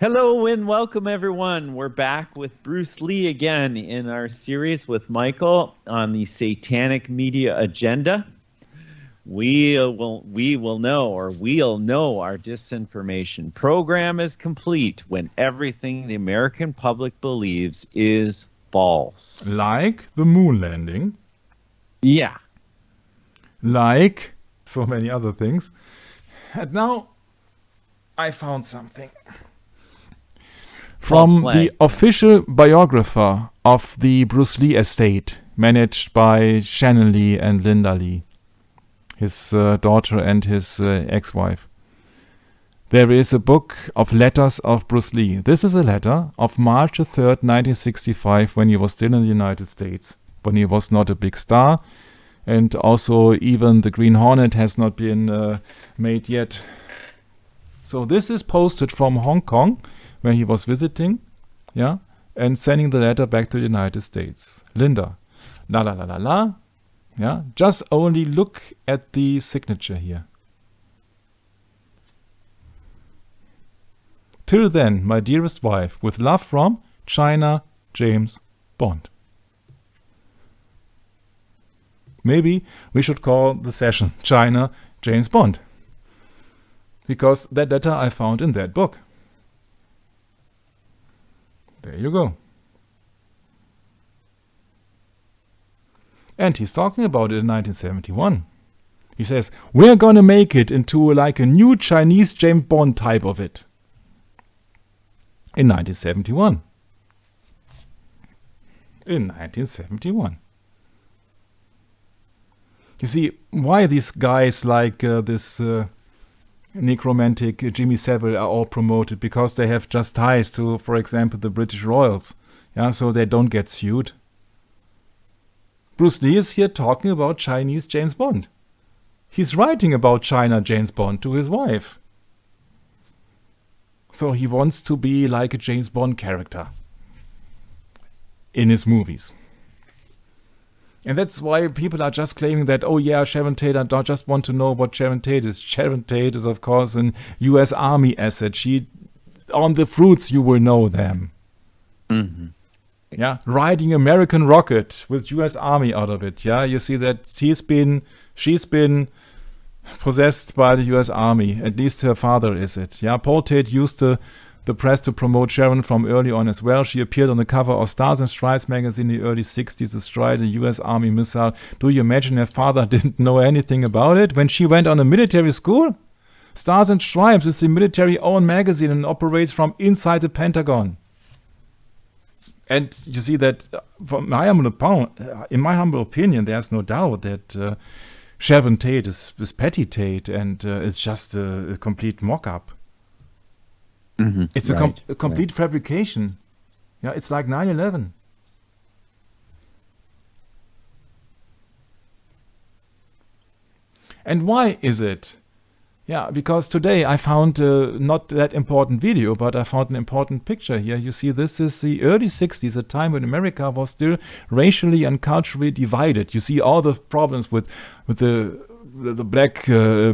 Hello and welcome, everyone. We're back with Bruce Lee again in our series with Michael on the Satanic Media Agenda. We'll know our disinformation program is complete when everything the American public believes is false. Like the moon landing. Yeah. Like so many other things. And now I found something. From the official biographer of the Bruce Lee estate, managed by Shannon Lee and Linda Lee, his daughter and his ex-wife. There is a book of letters of Bruce Lee. This is a letter of March 3rd, 1965, when he was still in the United States, when he was not a big star, and also even the Green Hornet has not been made yet. So this is posted from Hong Kong, where he was visiting, and sending the letter back to the United States. Linda, la la la la la, just only look at the signature here. Till then, my dearest wife, with love from China, James Bond. Maybe we should call the session China, James Bond, because that letter I found in that book. There you go. And he's talking about it in 1971. He says, we're gonna make it into like a new Chinese James Bond type of it. In 1971. In 1971. You see, why these guys like this necromantic Jimmy Savile are all promoted? Because they have just ties to, for example, the British Royals, so they don't get sued. Bruce Lee is here talking about Chinese James Bond. He's writing about China James Bond to his wife. So he wants to be like a James Bond character in his movies. And that's why people are just claiming that, oh yeah, Sharon Tate, I just want to know what Sharon Tate is. Sharon Tate is, of course, an U.S. Army asset. On the fruits, you will know them. Mm-hmm. Yeah, riding American rocket with U.S. Army out of it. Yeah, you see that she's been possessed by the U.S. Army. At least her father is it. Yeah, Paul Tate used the press to promote Sharon from early on as well. She appeared on the cover of Stars and Stripes magazine in the early 60s, astride a U.S. Army missile. Do you imagine her father didn't know anything about it? When she went on a military school? Stars and Stripes is the military-owned magazine and operates from inside the Pentagon. And you see that, in my humble opinion, there's no doubt that Sharon Tate is Patty Tate, and it's just a complete mock-up. Mm-hmm. It's a complete fabrication. Yeah, it's like 9/11. And why is it? Yeah, because today I found not that important video, but I found an important picture here. You see, this is the early 60s, a time when America was still racially and culturally divided. You see all the problems with the black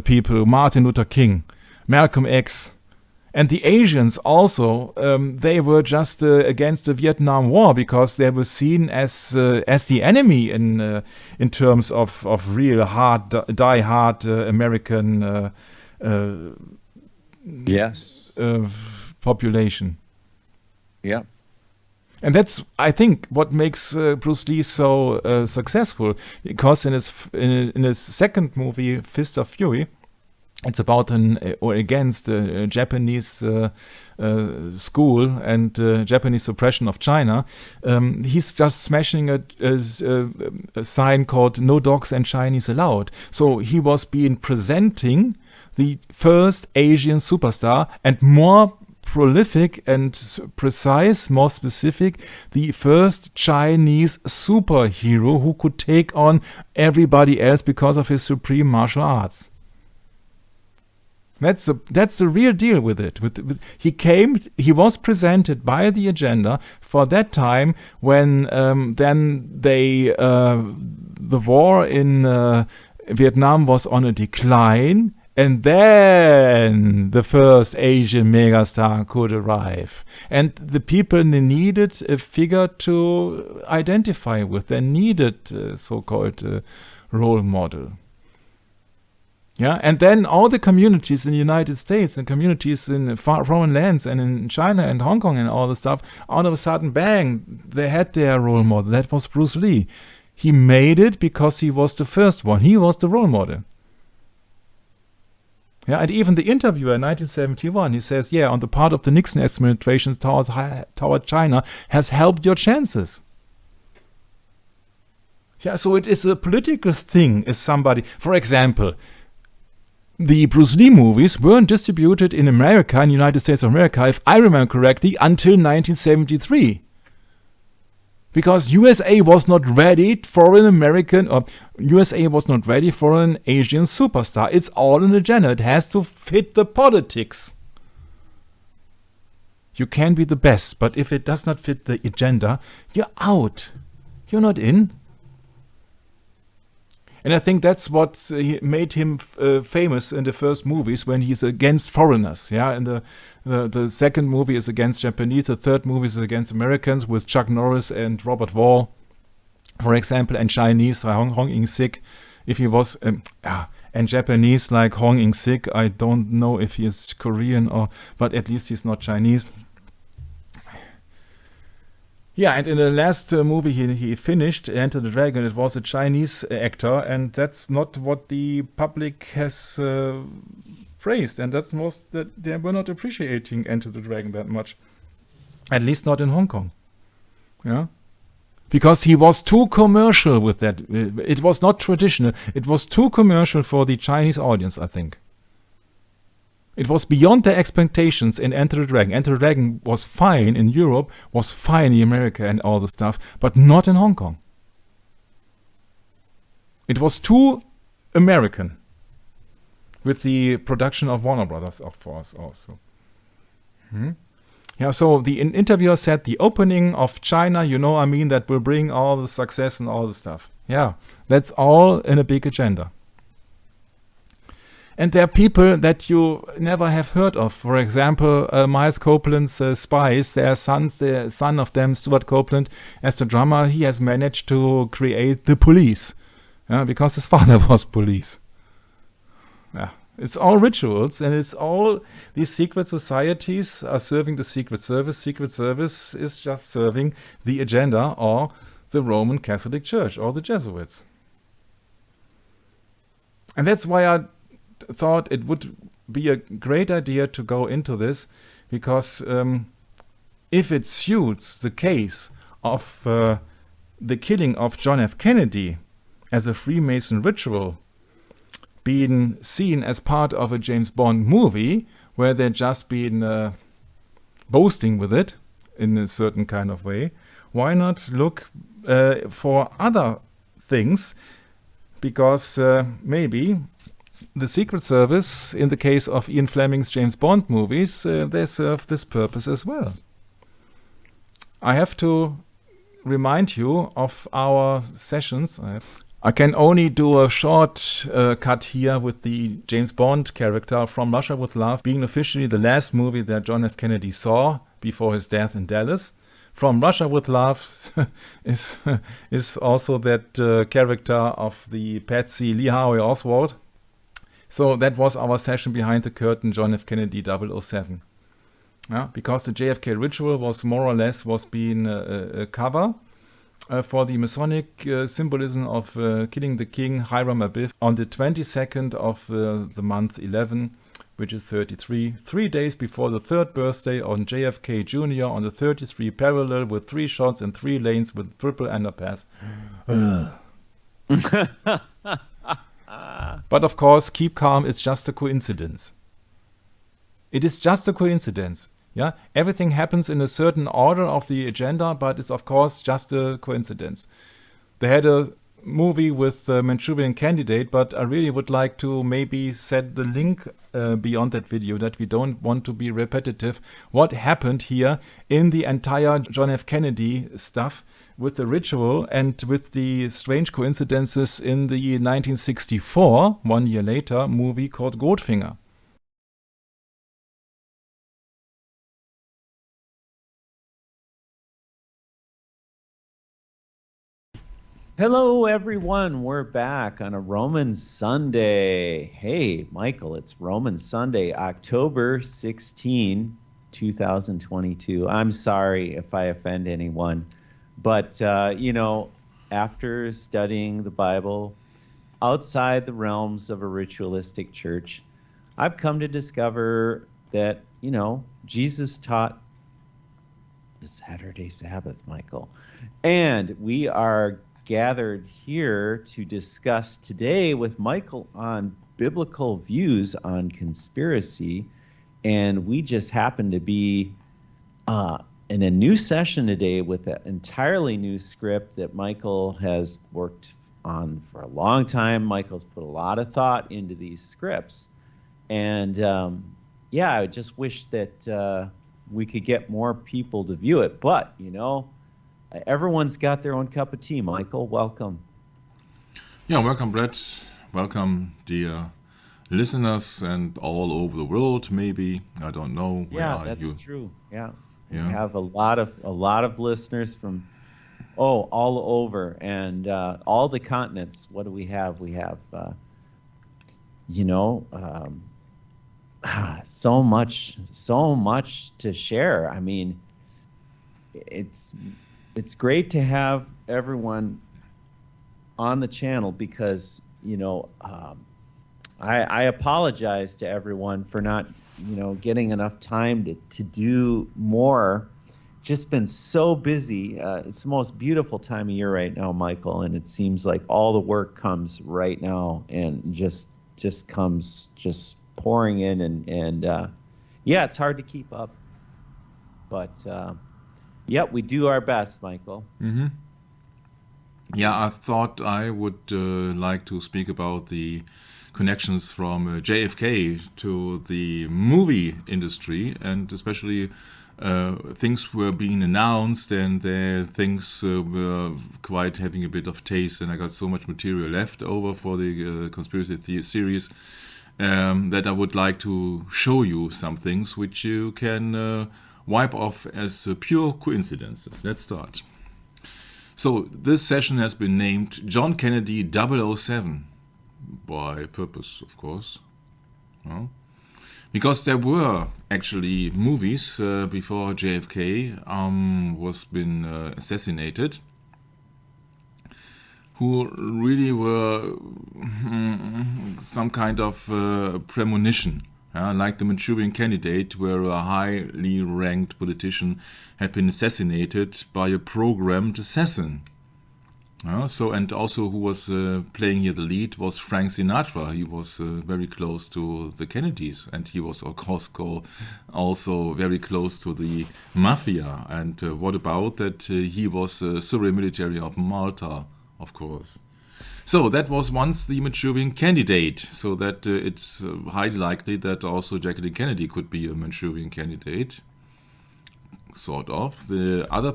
people, Martin Luther King, Malcolm X. And the Asians also, they were just against the Vietnam War because they were seen as the enemy in terms of real die-hard American population. Yeah. And that's, I think, what makes Bruce Lee so successful, because in his second movie, Fist of Fury, it's about against the Japanese school and Japanese suppression of China. He's just smashing a sign called "No Dogs and Chinese Allowed." So he was presenting the first Asian superstar, and more prolific and precise, more specific, the first Chinese superhero who could take on everybody else because of his supreme martial arts. That's the real deal with it. He was presented by the Agenda for that time when the war in Vietnam was on a decline, And then the first Asian megastar could arrive. And the people needed a figure to identify with. They needed a so-called role model. Yeah, and then all the communities in the United States and communities in foreign lands and in China and Hong Kong and all the stuff, all of a sudden, bang, they had their role model. That was Bruce Lee. He made it because he was the first one. He was the role model. Yeah, and even the interviewer in 1971, he says, yeah, on the part of the Nixon administration toward China has helped your chances. Yeah, so it is a political thing if somebody, for example, the Bruce Lee movies weren't distributed in America, in the United States of America, if I remember correctly, until 1973. Because USA was not ready for an American, or USA was not ready for an Asian superstar. It's all an agenda. It has to fit the politics. You can be the best, but if it does not fit the agenda, you're out. You're not in. And I think that's what made him famous in the first movies, when he's against foreigners. Yeah, and the second movie is against Japanese. The third movie is against Americans with Chuck Norris and Robert Wall, for example, and Chinese Hong In-sik. If he was and Japanese like Hong In-sik, I don't know if he is Korean but at least he's not Chinese. Yeah, and in the last movie he finished, Enter the Dragon, it was a Chinese actor, and that's not what the public has praised, and that was that they were not appreciating Enter the Dragon that much, at least not in Hong Kong. Yeah, because he was too commercial with that. It was not traditional. It was too commercial for the Chinese audience, I think. It was beyond their expectations in Enter the Dragon. Enter the Dragon was fine in Europe, was fine in America and all the stuff, but not in Hong Kong. It was too American, with the production of Warner Brothers, of course, also. Yeah, so the interviewer said the opening of China, that will bring all the success and all the stuff. Yeah, that's all in a big agenda. And there are people that you never have heard of. For example, Miles Copeland's Spies, their sons, the son of them, Stuart Copeland, as the drummer, he has managed to create the Police. Because his father was police. Yeah, it's all rituals, and it's all these secret societies are serving the Secret Service. Secret Service is just serving the agenda or the Roman Catholic Church or the Jesuits. And that's why I thought it would be a great idea to go into this, because if it suits the case of the killing of John F. Kennedy as a Freemason ritual being seen as part of a James Bond movie where they're just been boasting with it in a certain kind of way, why not look for other things? Because maybe the Secret Service, in the case of Ian Fleming's James Bond movies, they serve this purpose as well. I have to remind you of our sessions. I can only do a short cut here with the James Bond character From Russia with Love being officially the last movie that John F. Kennedy saw before his death in Dallas. From Russia with Love is also that character of the Patsy Lee Harvey Oswald. So that was our session behind the curtain, John F. Kennedy 007. Yeah, because the JFK ritual was more or less being a cover for the Masonic symbolism of killing the king Hiram Abiff on the 22nd of the month 11, which is 33, 3 days before the third birthday on JFK Jr. on the 33 parallel with 3 shots and 3 lanes with triple underpass. But of course, keep calm, it's just a coincidence. It is just a coincidence. Yeah, everything happens in a certain order of the agenda, but it's of course just a coincidence. They had a movie with the Manchurian Candidate, but I really would like to maybe set the link beyond that video, that we don't want to be repetitive. What happened here in the entire John F. Kennedy stuff with the ritual and with the strange coincidences in the 1964, 1 year later, movie called Goldfinger. Hello, everyone. We're back on a Roman Sunday. Hey, Michael, it's Roman Sunday, October 16, 2022. I'm sorry if I offend anyone, but, after studying the Bible outside the realms of a ritualistic church, I've come to discover that, Jesus taught the Saturday Sabbath, Michael. And we are gathered here to discuss today with Michael on biblical views on conspiracy. And we just happen to be in a new session today with an entirely new script that Michael has worked on for a long time. Michael's put a lot of thought into these scripts. And I just wish that we could get more people to view it. But, everyone's got their own cup of tea. Michael, welcome. Yeah, welcome, Brett. Welcome, dear listeners, and all over the world. Maybe, I don't know. Where are you? That's true. Yeah, we have a lot of listeners from all over, and all the continents. What do we have? We have so much to share. I mean, it's great to have everyone on the channel because, I apologize to everyone for not, getting enough time to do more. Just been so busy. It's the most beautiful time of year right now, Michael, and it seems like all the work comes right now and just comes pouring in and it's hard to keep up. But we do our best, Michael. Mm-hmm. Yeah, I thought I would like to speak about the connections from JFK to the movie industry, and especially things were being announced and things were quite having a bit of taste, and I got so much material left over for the conspiracy series that I would like to show you some things which you can wipe off as pure coincidences. Let's start. So this session has been named John Kennedy 007 by purpose, of course. Because there were actually movies before JFK was been assassinated, who really were some kind of premonition. Like the Manchurian Candidate, where a highly ranked politician had been assassinated by a programmed assassin. And also who was playing here the lead was Frank Sinatra. He was very close to the Kennedys, and he was, of course, also very close to the mafia. And what about that? He was Surrey military of Malta, of course. So that was once the Manchurian Candidate, so that it's highly likely that also Jacqueline Kennedy could be a Manchurian Candidate, sort of. The other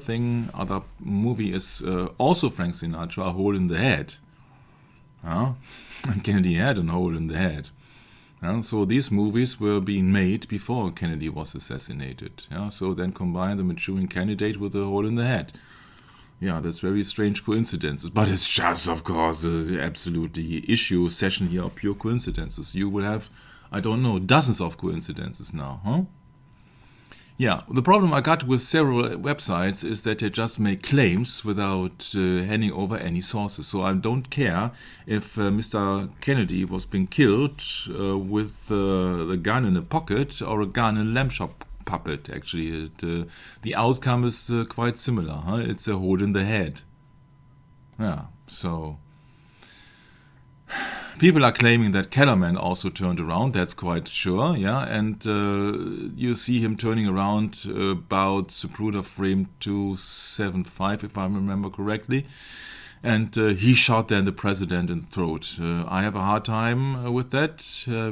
movie is also Frank Sinatra, A Hole in the Head. And Kennedy had a hole in the head. So these movies were being made before Kennedy was assassinated. So then combine the Manchurian Candidate with a hole in the head. Yeah, that's very strange coincidences, but it's just, of course, the absolutely issue session here of pure coincidences. You will have, I don't know, dozens of coincidences now, huh? Yeah, the problem I got with several websites is that they just make claims without handing over any sources. So I don't care if Mr. Kennedy was being killed with the gun in a pocket or a gun in a lamp shop puppet. Actually, the outcome is quite similar. Huh? It's a hole in the head. Yeah, so people are claiming that Kellerman also turned around. That's quite sure. Yeah, and you see him turning around about Zapruder frame 275, if I remember correctly. And he shot then the president in the throat. I have a hard time with that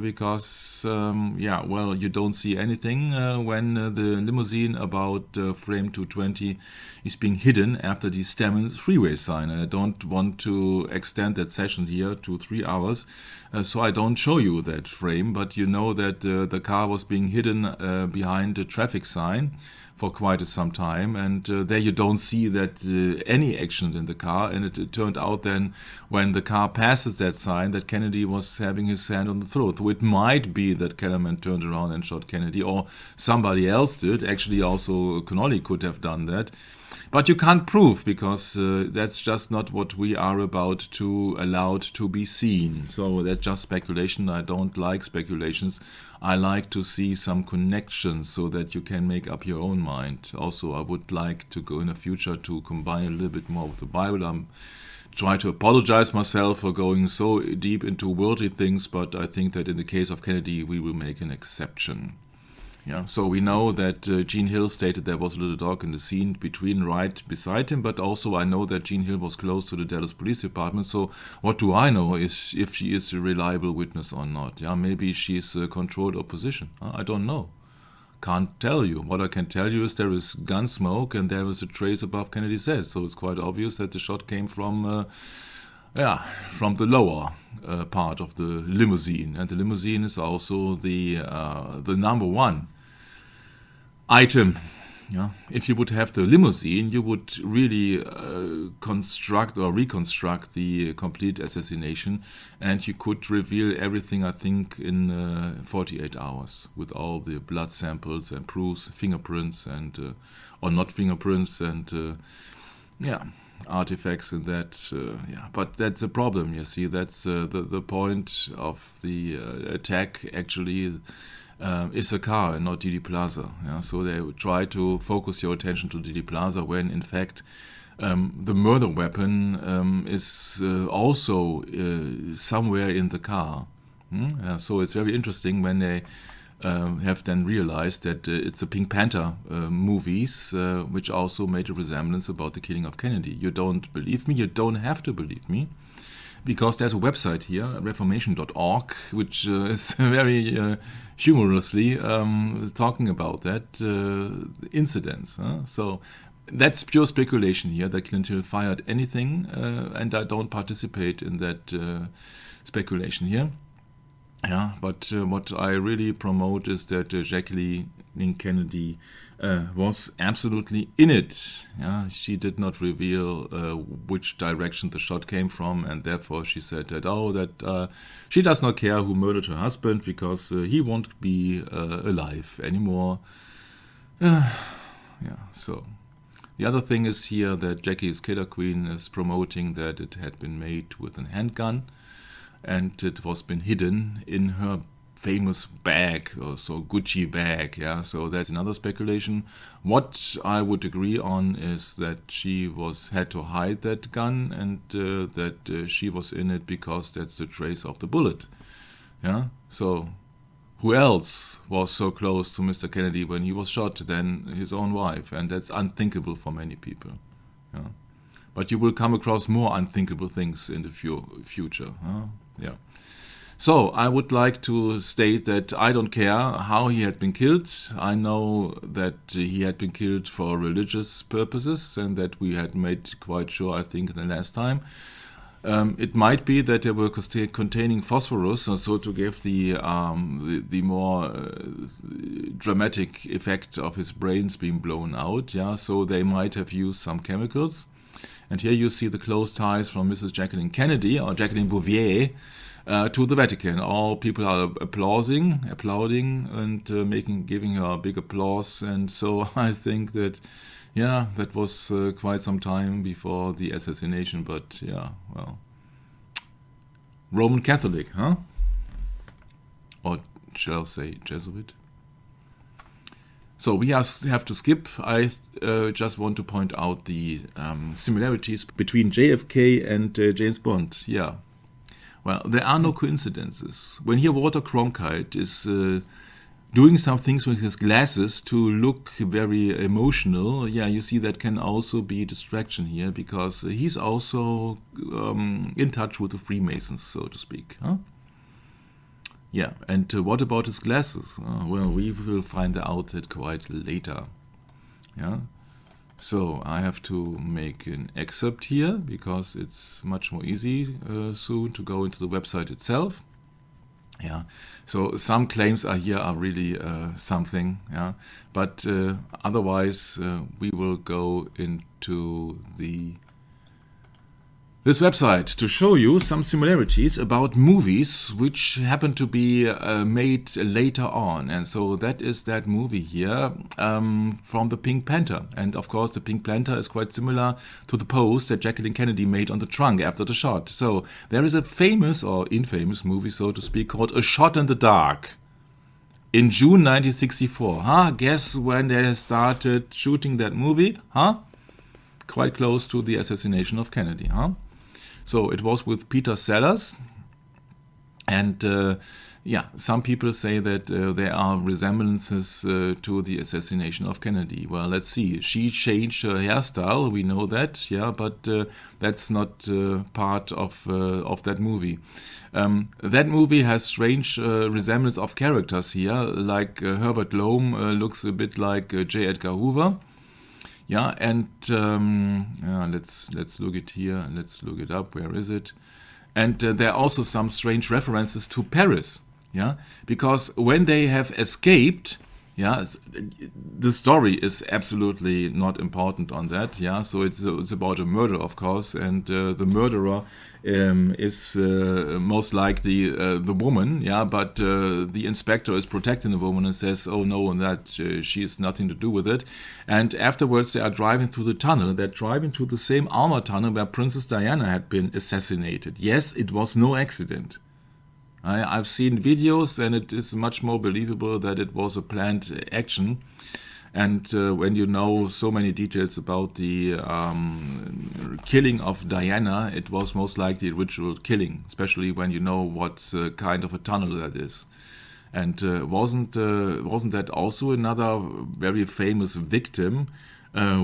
because, you don't see anything when the limousine about frame 220 is being hidden after the Stemmons freeway sign. And I don't want to extend that session here to 3 hours, so I don't show you that frame, but you know that the car was being hidden behind a traffic sign for quite some time, and there you don't see that any action in the car, and it turned out then when the car passes that sign that Kennedy was having his hand on the throat. So it might be that Kellerman turned around and shot Kennedy, or somebody else did. Actually also Connolly could have done that. But you can't prove, because that's just not what we are about to allowed to be seen. So that's just speculation. I don't like speculations. I like to see some connections so that you can make up your own mind. Also, I would like to go in the future to combine a little bit more with the Bible. I'm trying to apologize myself for going so deep into worldly things, but I think that in the case of Kennedy, we will make an exception. Yeah, so we know that Gene Hill stated there was a little dog in the scene right beside him, but also I know that Gene Hill was close to the Dallas Police Department, so what do I know is if she is a reliable witness or not? Yeah, maybe she's a controlled opposition. I don't know. Can't tell you. What I can tell you is there is gun smoke and there is a trace above Kennedy's head, so it's quite obvious that the shot came from the lower part of the limousine, and the limousine is also the number one item. Yeah. If you would have the limousine, you would really construct or reconstruct the complete assassination, and you could reveal everything, I think, in 48 hours with all the blood samples and proofs, fingerprints and or not fingerprints and artifacts in that. But that's a problem, you see. That's the point of the attack actually is a car and not Didi Plaza. Yeah? So they try to focus your attention to Didi Plaza when in fact the murder weapon is also somewhere in the car. So it's very interesting when they have then realized that it's a Pink Panther movies, which also made a resemblance about the killing of Kennedy. You don't believe me? You don't have to believe me, because there's a website here, reformation.org, which is very humorously talking about that incidents. So that's pure speculation here, that Clint Hill fired anything, and I don't participate in that speculation here. Yeah, but what I really promote is that Jacqueline Kennedy was absolutely in it. Yeah, she did not reveal which direction the shot came from, and therefore she said that she does not care who murdered her husband because he won't be alive anymore. So the other thing is here that Jackie's Killer Queen is promoting that it had been made with a handgun, and it was been hidden in her famous bag, or so Gucci bag. Yeah, so that's another speculation. What I would agree on is that she had to hide that gun, and that she was in it because that's the trace of the bullet. Yeah, so who else was so close to Mr. Kennedy when he was shot than his own wife? And that's unthinkable for many people. Yeah. But you will come across more unthinkable things in the future. Yeah. So I would like to state that I don't care how he had been killed. I know that he had been killed for religious purposes, and that we had made quite sure, I think, the last time. It might be that they were containing phosphorus, so to give the more dramatic effect of his brains being blown out. Yeah, so they might have used some chemicals. And here you see the close ties from Mrs. Jacqueline Kennedy, or Jacqueline Bouvier, to the Vatican. All people are applauding, and giving her a big applause. And so I think that, that was quite some time before the assassination. But Roman Catholic, huh? Or shall I say Jesuit? So we have to skip. I just want to point out the similarities between JFK and James Bond. Yeah. Well, there are no coincidences. When here Walter Cronkite is doing some things with his glasses to look very emotional. Yeah, you see that can also be a distraction here, because he's also in touch with the Freemasons, so to speak. Huh? Yeah, and what about his glasses? Well, we will find out that quite later. Yeah. So I have to make an excerpt here, because it's much more easy soon to go into the website itself. Yeah, so some claims are here are really something, yeah, but otherwise we will go into this website to show you some similarities about movies which happen to be made later on. And so that is that movie here from the Pink Panther. And of course the Pink Panther is quite similar to the pose that Jacqueline Kennedy made on the trunk after the shot. So there is a famous or infamous movie, so to speak, called A Shot in the Dark in June 1964. Huh? Guess when they started shooting that movie? Huh? Quite close to the assassination of Kennedy, huh? So it was with Peter Sellers, and yeah, some people say that there are resemblances to the assassination of Kennedy. Well, let's see. She changed her hairstyle, we know that, yeah, but that's not part of that movie. That movie has strange resemblance of characters here, like Herbert Lom looks a bit like J. Edgar Hoover. Yeah, and let's look it here. Let's look it up. Where is it? And there are also some strange references to Paris. Yeah, because when they have escaped, yeah, the story is absolutely not important on that. Yeah, so it's about a murder, of course, and the murderer is most likely the woman. Yeah, but the inspector is protecting the woman and says, "Oh no, and that she has nothing to do with it." And afterwards, they are driving through the tunnel. They're driving through the same armored tunnel where Princess Diana had been assassinated. Yes, it was no accident. I've seen videos, and it is much more believable that it was a planned action. And when you know so many details about the killing of Diana, it was most likely a ritual killing, especially when you know what kind of a tunnel that is. And wasn't that also another very famous victim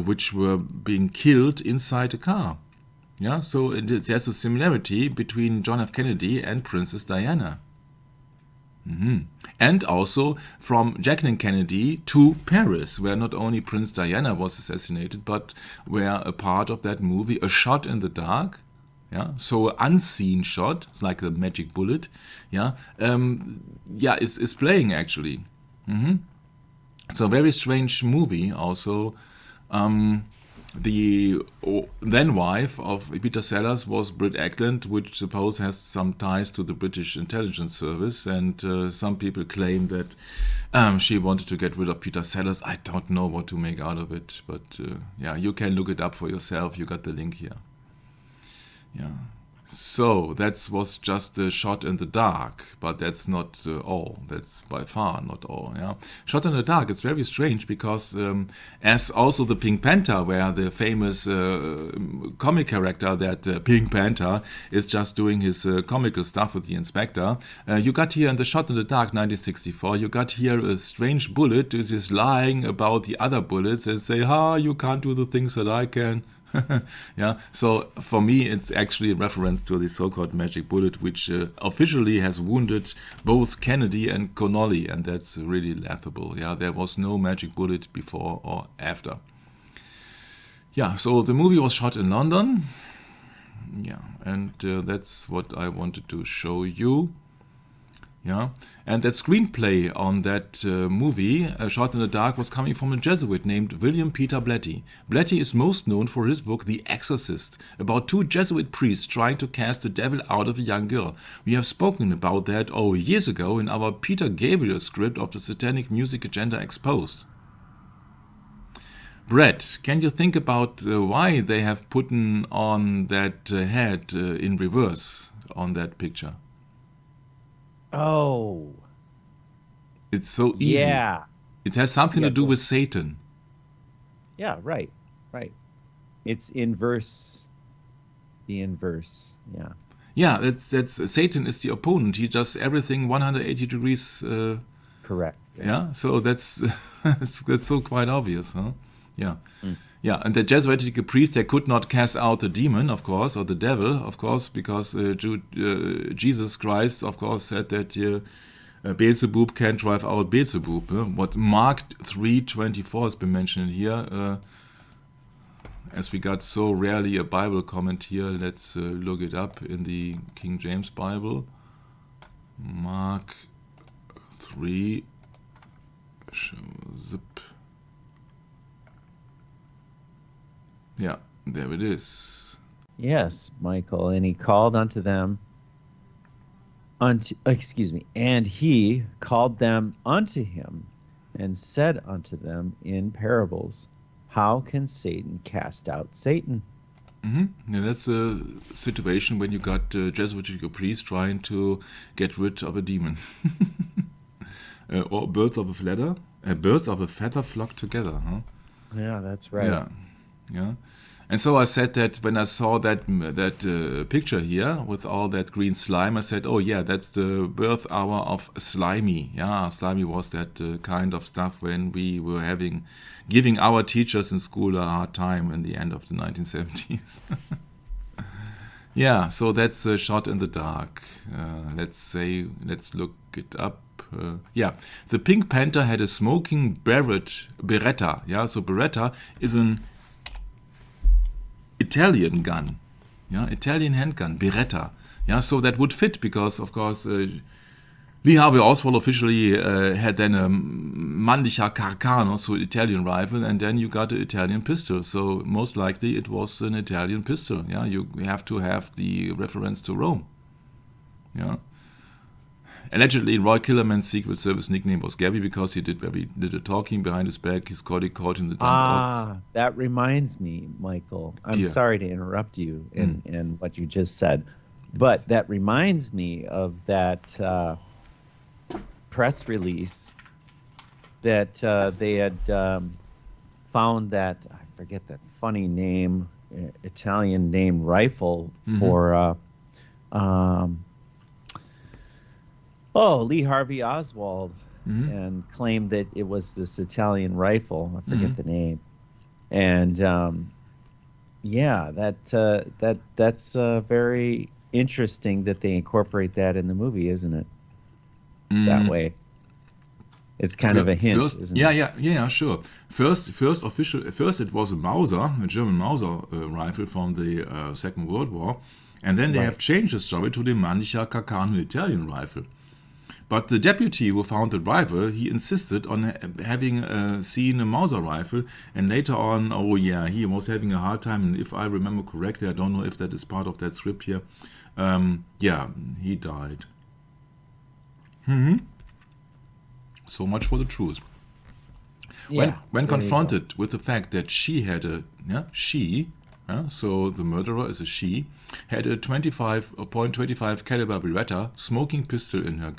which were being killed inside a car? Yeah, so there's a similarity between John F. Kennedy and Princess Diana. And also from Jacqueline Kennedy to Paris, where not only Prince Diana was assassinated, but where a part of that movie, A Shot in the Dark, yeah, so unseen shot, it's like a magic bullet, yeah, is playing actually. So a very strange movie also. The then wife of Peter Sellers was Britt Eklund, which suppose has some ties to the British intelligence service, and some people claim that she wanted to get rid of Peter Sellers. I don't know what to make out of it, but yeah, you can look it up for yourself. You got the link here. Yeah. So that was just a shot in the dark, but that's not all. That's by far not all. Yeah, shot in the dark. It's very strange because, as also the Pink Panther, where the famous comic character that Pink Panther is just doing his comical stuff with the inspector. You got here in the Shot in the Dark, 1964. You got here a strange bullet which is lying about the other bullets and say, "Ha, you can't do the things that I can." Yeah, so for me it's actually a reference to the so-called magic bullet, which officially has wounded both Kennedy and Connolly, and that's really laughable. Yeah, there was no magic bullet before or after. Yeah, so the movie was shot in London. Yeah, and that's what I wanted to show you. Yeah, and that screenplay on that movie, Shot in the Dark, was coming from a Jesuit named William Peter Blatty. Blatty is most known for his book The Exorcist, about two Jesuit priests trying to cast the devil out of a young girl. We have spoken about that years ago in our Peter Gabriel script of the Satanic Music Agenda Exposed. Brett, can you think about why they have put on that head in reverse on that picture? Oh. It's so easy. Yeah. It has something to do with Satan. Yeah, right. It's inverse. The inverse. Yeah. Yeah, that's Satan is the opponent. He does everything 180 degrees correct. Yeah, so that's that's so quite obvious, huh? Yeah. Mm. Yeah, and the Jesuitical priest, they could not cast out the demon, of course, or the devil, of course, because Jesus Christ, of course, said that Beelzebub can't drive out Beelzebub. What Mark 3:24 has been mentioned here. As we got so rarely a Bible comment here, let's look it up in the King James Bible. Mark 3. Zip. Yeah, there it is. Yes, Michael, and he called unto them and he called them unto him and said unto them in parables, how can Satan cast out Satan? Yeah, that's a situation when you got a Jesuitical priest trying to get rid of a demon. Or birds of a feather flock together, huh? Yeah, that's right. Yeah. And so I said that when I saw that picture here with all that green slime, I said, oh yeah, that's the birth hour of slimy. Yeah, slimy was that kind of stuff when we were giving our teachers in school a hard time in the end of the 1970s. Yeah, so that's a shot in the dark. Let's look it up. Yeah, the Pink Panther had a smoking Beretta. Yeah, so Beretta is an Italian gun, yeah, Italian handgun, Beretta. Yeah, so that would fit because, of course, Lee Harvey Oswald officially had then a Mannlicher Carcano, so Italian rifle, and then you got an Italian pistol. So most likely it was an Italian pistol. Yeah, you have to have the reference to Rome. Yeah. Allegedly, Roy Killerman's Secret Service nickname was Gabby because he did little talking behind his back. His colleague called him the dumb That reminds me, Michael. I'm sorry to interrupt you in what you just said, but that reminds me of that press release that they had found that, I forget that funny name, Italian name rifle for Lee Harvey Oswald, and claimed that it was this Italian rifle. I forget the name. And that's very interesting that they incorporate that in the movie, isn't it? That way. It's kind of a hint, isn't it? Yeah, sure. First it was a Mauser, a German Mauser rifle from the Second World War, and then they have changed the story to the Mannlicher Carcano Italian rifle. But the deputy who found the rifle, he insisted on having seen a Mauser rifle, and later on, he was having a hard time, and if I remember correctly, I don't know if that is part of that script here, he died. So much for the truth. When confronted with the fact that she had so the murderer is a she, had a .25 caliber Beretta smoking pistol in her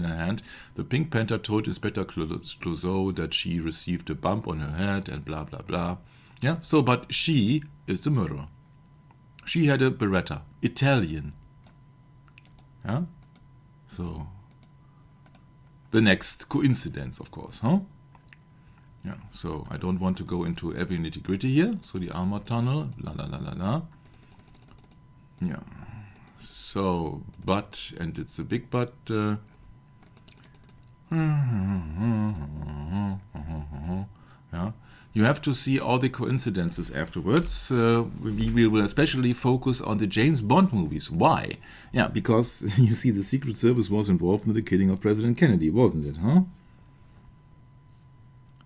hand, the Pink Panther told Inspector Clouseau that she received a bump on her head and blah blah blah. Yeah, so but she is the murderer. She had a Beretta, Italian. Yeah, so the next coincidence, of course, huh? Yeah, so I don't want to go into every nitty-gritty here. So the armor tunnel, la. Yeah. So, but, and it's a big but. Yeah. You have to see all the coincidences afterwards. We will especially focus on the James Bond movies. Why? Yeah, because you see the Secret Service was involved in the killing of President Kennedy, wasn't it, huh?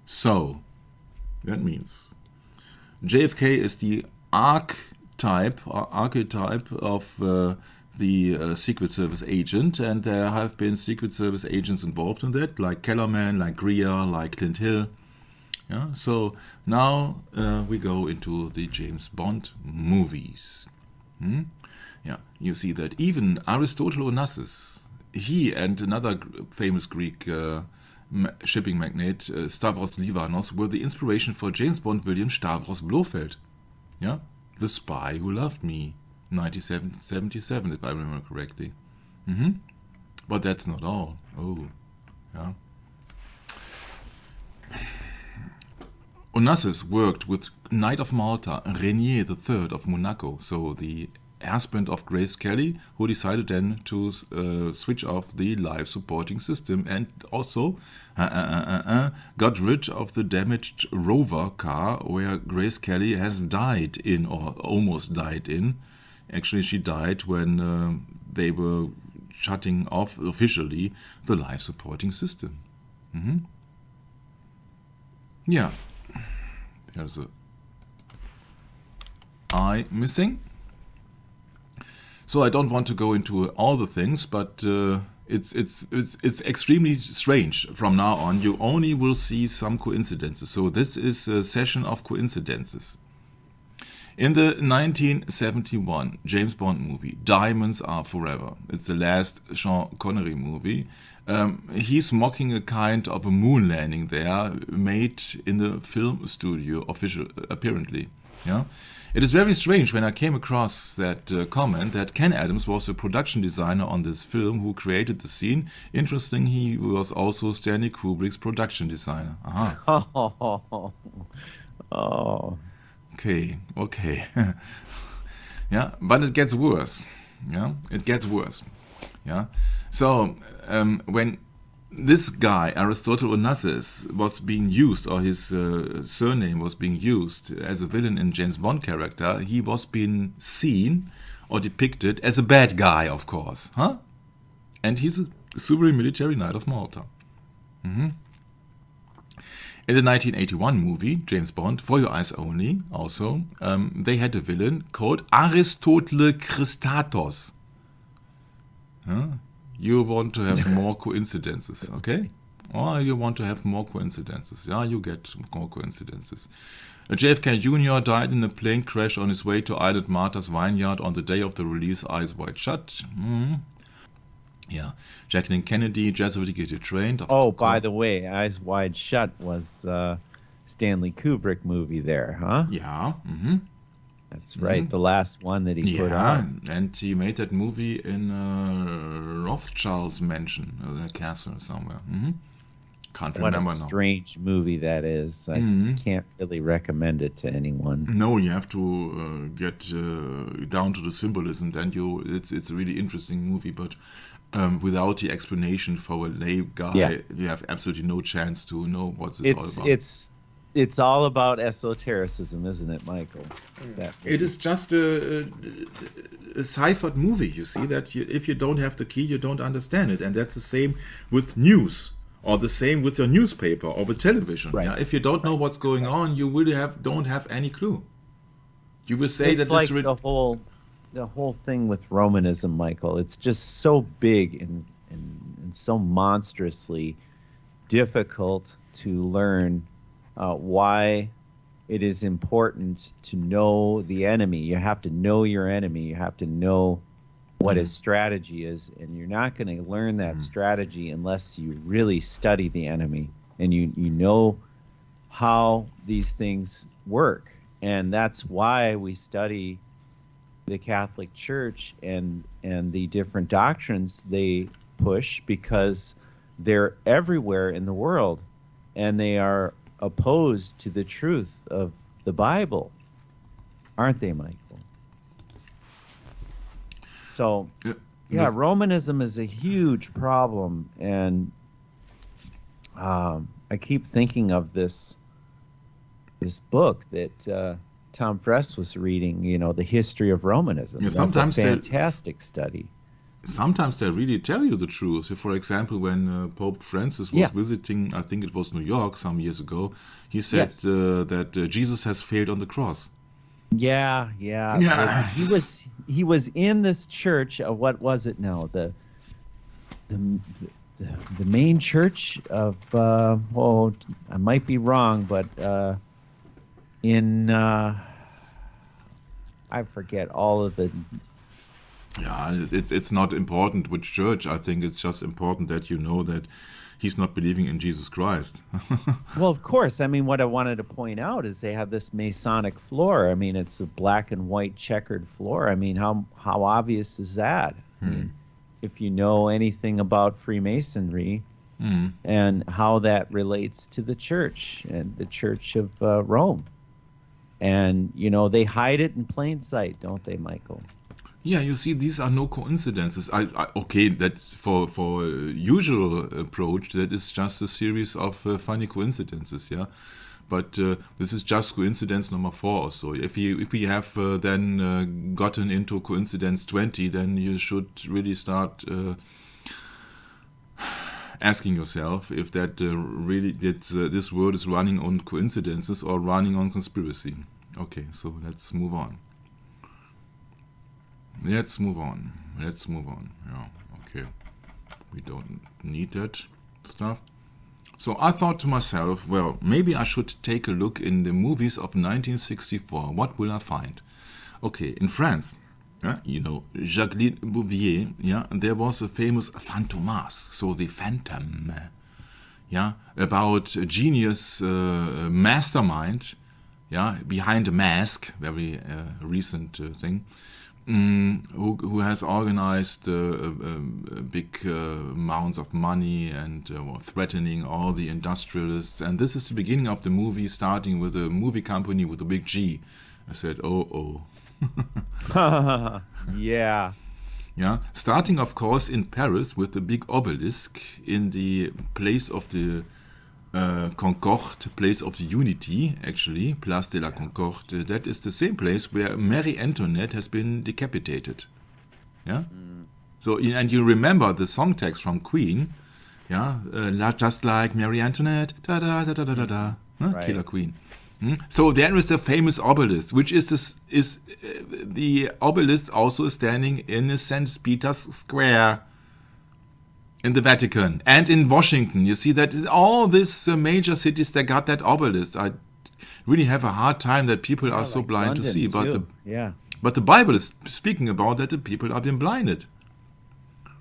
So, that means JFK is the archetype of the Secret Service agent, and there have been Secret Service agents involved in that, like Kellerman, like Greer, like Clint Hill. Yeah, so now we go into the James Bond movies. Yeah, you see that even Aristotle Onassis, he and another famous Greek shipping magnate, Stavros Livanos, were the inspiration for James Bond William Stavros Blofeld. Yeah, The Spy Who Loved Me, 1977, if I remember correctly. But that's not all. Oh, yeah. Onassis worked with Knight of Malta, Rainier III of Monaco, so the husband of Grace Kelly, who decided then to switch off the life supporting system and also got rid of the damaged Rover car where Grace Kelly has died in, or almost died in. Actually, she died when they were shutting off officially the life supporting system. Yeah. There's a eye missing. So I don't want to go into all the things, but it's extremely strange. From now on, you only will see some coincidences. So this is a session of coincidences. In the 1971 James Bond movie, Diamonds Are Forever, it's the last Sean Connery movie, he's mocking a kind of a moon landing there, made in the film studio, apparently. Yeah? It is very strange when I came across that comment that Ken Adams was the production designer on this film who created the scene. Interesting, he was also Stanley Kubrick's production designer. Aha. Oh. Okay. Yeah, but it gets worse. Yeah, it gets worse. Yeah, so when this guy Aristotle Onassis was being used, or his surname was being used as a villain in James Bond character, he was being seen or depicted as a bad guy, of course, huh? And he's a sovereign military Knight of Malta. In the 1981 movie, James Bond, For Your Eyes Only, also, they had a villain called Aristotle Christatos. Huh? You want to have more coincidences, okay? Or you want to have more coincidences. Yeah, you get more coincidences. JFK Jr. died in a plane crash on his way to Island Martha's Vineyard on the day of the release Eyes Wide Shut. Yeah, Jacqueline Kennedy, Jesuit trained. By the way, Eyes Wide Shut was Stanley Kubrick movie there, huh? Yeah. That's right, the last one that he put on. And he made that movie in Rothschild's mansion, a castle somewhere. Can't remember now. What a strange movie that is. I can't really recommend it to anyone. No, you have to get down to the symbolism. Then it's a really interesting movie, but without the explanation for a lay guy, you have absolutely no chance to know what's it all about. It's all about esotericism, isn't it, Michael? It is just a ciphered movie, you see, that if you don't have the key, you don't understand it. And that's the same with news, or the same with your newspaper or with television. Right. Yeah? If you don't know what's going on, you really don't have any clue. You will say it's like the whole thing with Romanism, Michael. It's just so big and so monstrously difficult to learn why it is important to know the enemy. You have to know your enemy. You have to know what his strategy is, and you're not going to learn that strategy unless you really study the enemy and you know how these things work. And that's why we study the Catholic Church and the different doctrines they push, because they're everywhere in the world and they are opposed to the truth of the Bible, aren't they, Michael? So, Romanism is a huge problem, and I keep thinking of this book that Tom Fress was reading, the history of Romanism. Yeah, that's a fantastic study. Sometimes they really tell you the truth. For example, when Pope Francis was visiting, I think it was New York some years ago, he said that Jesus has failed on the cross. Yeah. He was in this church. What was it now? The main church of I might be wrong, but in I forget all of the. Yeah, it's not important which church. I think it's just important that you know that he's not believing in Jesus Christ. Well, of course. I mean, what I wanted to point out is they have this Masonic floor. I mean, it's a black and white checkered floor. I mean, how obvious is that? I mean, if you know anything about Freemasonry, and how that relates to the church and the Church of Rome. And, you know, they hide it in plain sight, don't they, Michael? Yeah, you see, these are no coincidences. Okay, that's for usual approach. That is just a series of funny coincidences. Yeah, but this is just coincidence number 4 or so. If we have then gotten into coincidence 20, then you should really start asking yourself if that really this world is running on coincidences or running on conspiracy. Okay, so let's move on. Let's move on. Yeah, okay. We don't need that stuff. So I thought to myself, well, maybe I should take a look in the movies of 1964. What will I find? Okay, in France, you know, Jacqueline Bouvier, there was a famous Fantomas, so the Phantom, about a genius mastermind, behind a mask, very recent thing, who has organized big amounts of money and threatening all the industrialists. And this is the beginning of the movie, starting with a movie company with a big G. I said, oh. Yeah. Yeah, starting of course in Paris with the big obelisk in the place of the Concorde, place of the Unity, actually, Place de la Concorde. That is the same place where Marie Antoinette has been decapitated. Yeah. So, and you remember the song text from Queen, just like Marie Antoinette, da da da da da da da, Right. Killer Queen. So there is the famous obelisk, which is the obelisk also standing in St. Peter's Square in the Vatican and in Washington. You see that all these major cities, they got that obelisk. I really have a hard time that people are so like blind to London, see. too. But the Bible is speaking about that the people have been blinded.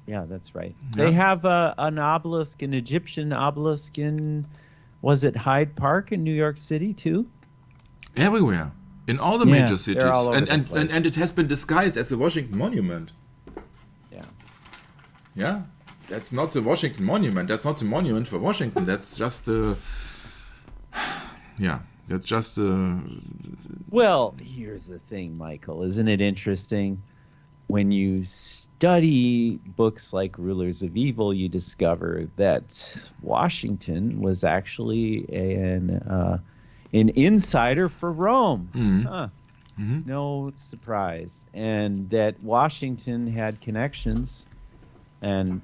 Yeah, that's right. Yeah. They have an obelisk, an Egyptian obelisk in, was it Hyde Park in New York City too? Everywhere. In all the Yeah, major cities. they're all over the And place. it has been disguised as a Washington Monument. Yeah. Yeah? That's not the Washington Monument. That's not the monument for Washington. That's just that's just Well, here's the thing, Michael. Isn't it interesting? When you study books like Rulers of Evil, you discover that Washington was actually an insider for Rome. Huh. No surprise. And that Washington had connections and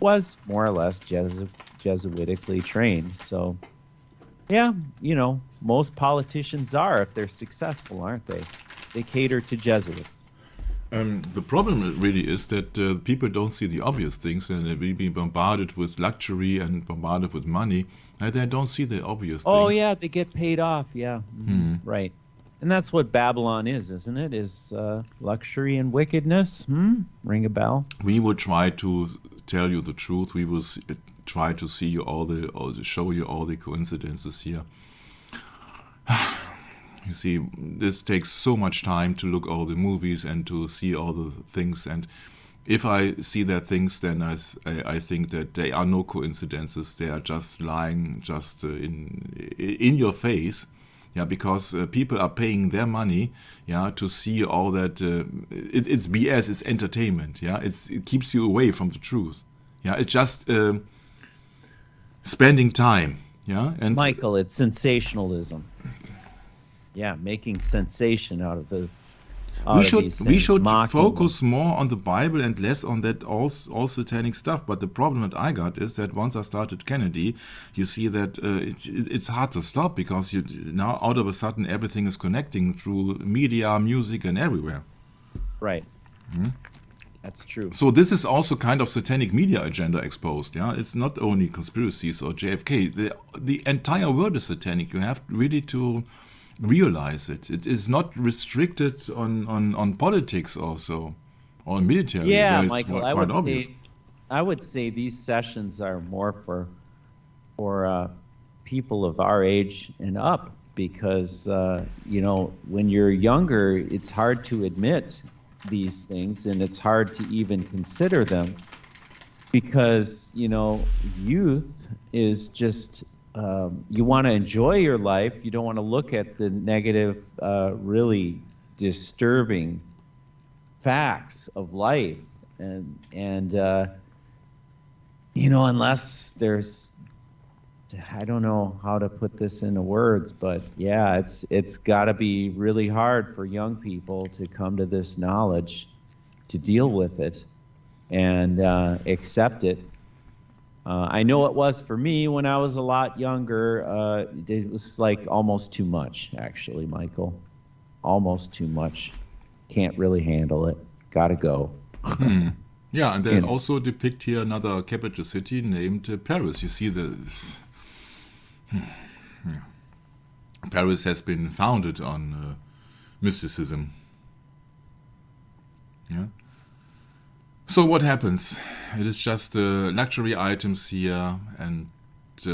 was more or less Jesuitically trained. So, yeah, you know, most politicians are if they're successful, aren't they? They cater to Jesuits. the problem really is that people don't see the obvious things, and they will be bombarded with luxury and bombarded with money, and they don't see the obvious Oh, things. yeah, they get paid off. Yeah, right. And that's what Babylon is, isn't it? Is luxury and wickedness. Ring a bell? We will try to tell you the truth. We will try to see you show you all the coincidences here. You see, this takes so much time to look all the movies and to see all the things. And if I see that things, then I think that they are no coincidences. They are just lying just in your face. Yeah, because people are paying their money, to see all that. It's BS. It's entertainment. Yeah, it keeps you away from the truth. Yeah, it's just spending time. Yeah, and Michael, it's sensationalism. Yeah, making sensation out of the. we should mocking focus more on the Bible and less on that all satanic stuff. But the problem that I got is that once I started Kennedy, you see that it's hard to stop, because now out of a sudden everything is connecting through media, music, and everywhere. Right. That's true. So this is also kind of satanic media agenda exposed. Yeah, it's not only conspiracies or JFK. The entire world is satanic. You have really to realize it. It is not restricted on politics also, or military. Yeah, where it's Michael, quite obvious. I would say these sessions are more for people of our age and up, because when you're younger, it's hard to admit these things, and it's hard to even consider them, because, youth is just, you want to enjoy your life. You don't want to look at the negative, really disturbing facts of life. And unless there's, I don't know how to put this into words, but yeah, it's got to be really hard for young people to come to this knowledge, to deal with it, and accept it. I know it was for me when I was a lot younger. It was like almost too much, actually, Michael. Almost too much. Can't really handle it. Gotta go. Yeah, and they also depict here another capital city named Paris. You see Paris has been founded on mysticism. Yeah. So what happens? It is just luxury items here, and there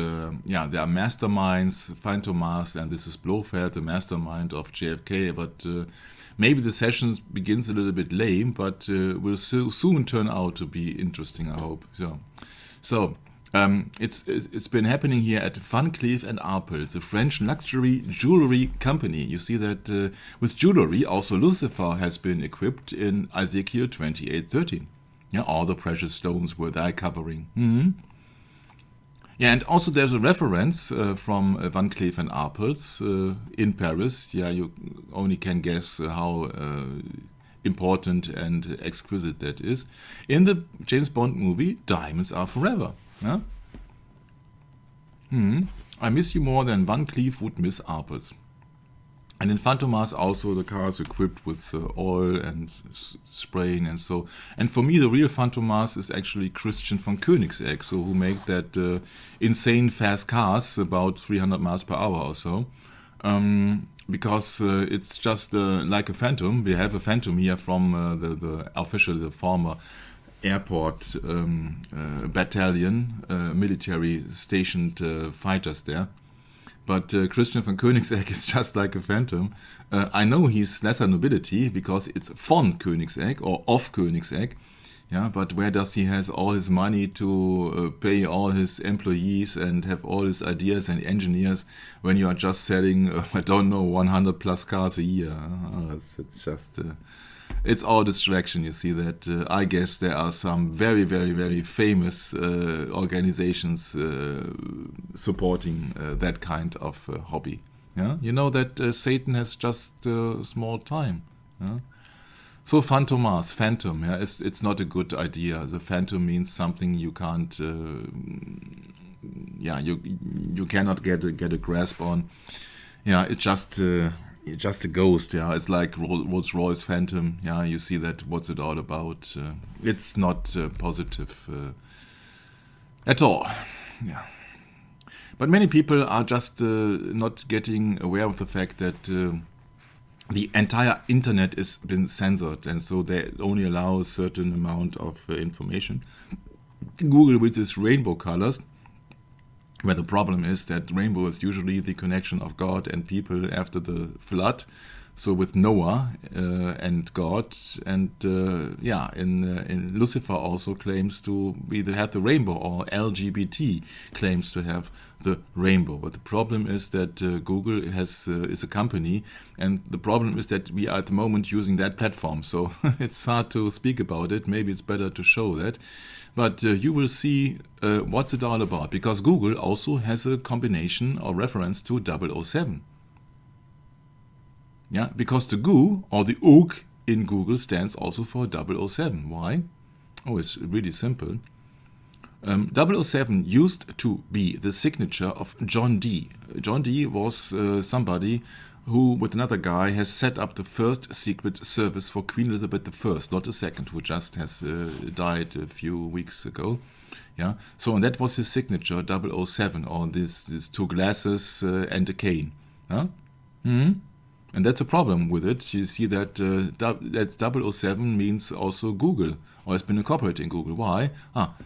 are masterminds, Phantomas, and this is Blofeld, the mastermind of JFK. But maybe the session begins a little bit lame, but will soon turn out to be interesting, I hope. So it's been happening here at Van Cleef & Arpels, a French luxury jewelry company. You see that with jewelry, also Lucifer has been equipped in Ezekiel 28:13. Yeah, all the precious stones were thy covering. Yeah, and also there's a reference from Van Cleef & Arpels in Paris. Yeah, you only can guess how important and exquisite that is. In the James Bond movie, Diamonds Are Forever. Yeah? I miss you more than Van Cleef would miss Arpels. And in Phantomas also the car is equipped with oil and spraying and so. And for me the real Phantomas is actually Christian von Koenigsegg, so who make that insane fast cars, about 300 miles per hour or so. Because it's just like a Phantom. We have a Phantom here from the former airport battalion, military stationed fighters there. But Christian von Koenigsegg is just like a Phantom. I know he's lesser nobility because it's von Koenigsegg or of Koenigsegg. Yeah, but where does he has all his money to pay all his employees and have all his ideas and engineers when you are just selling, 100 plus cars a year? It's just... it's all distraction. You see that I guess there are some very, very, very famous organizations supporting that kind of hobby. Yeah, you know that Satan has just small time. Yeah? So Phantom. Yeah, it's not a good idea. The Phantom means something you can't. You cannot get a grasp on. Yeah, it's just a ghost. Yeah, it's like Rolls-Royce Phantom. Yeah, you see that. What's it all about? It's not positive at all. Yeah, but many people are just not getting aware of the fact that the entire internet has been censored, and so they only allow a certain amount of information. Google with its rainbow colors. Where the problem is that rainbow is usually the connection of God and people after the flood. So with Noah and God, and in Lucifer also claims to have the rainbow, or LGBT claims to have the rainbow. But the problem is that Google is a company, and the problem is that we are at the moment using that platform. So it's hard to speak about it. Maybe it's better to show that. But you will see what's it all about, because Google also has a combination or reference to 007. Yeah, because the GU or the OOG in Google stands also for 007. Why? Oh, it's really simple. 007 used to be the signature of John Dee. John Dee was somebody who, with another guy, has set up the first secret service for Queen Elizabeth I, not the second, who just has died a few weeks ago. Yeah, so and that was his signature, 007, or these two glasses and a cane. Huh? And that's a problem with it. You see that that 007 means also Google, or has been incorporated in Google. Why?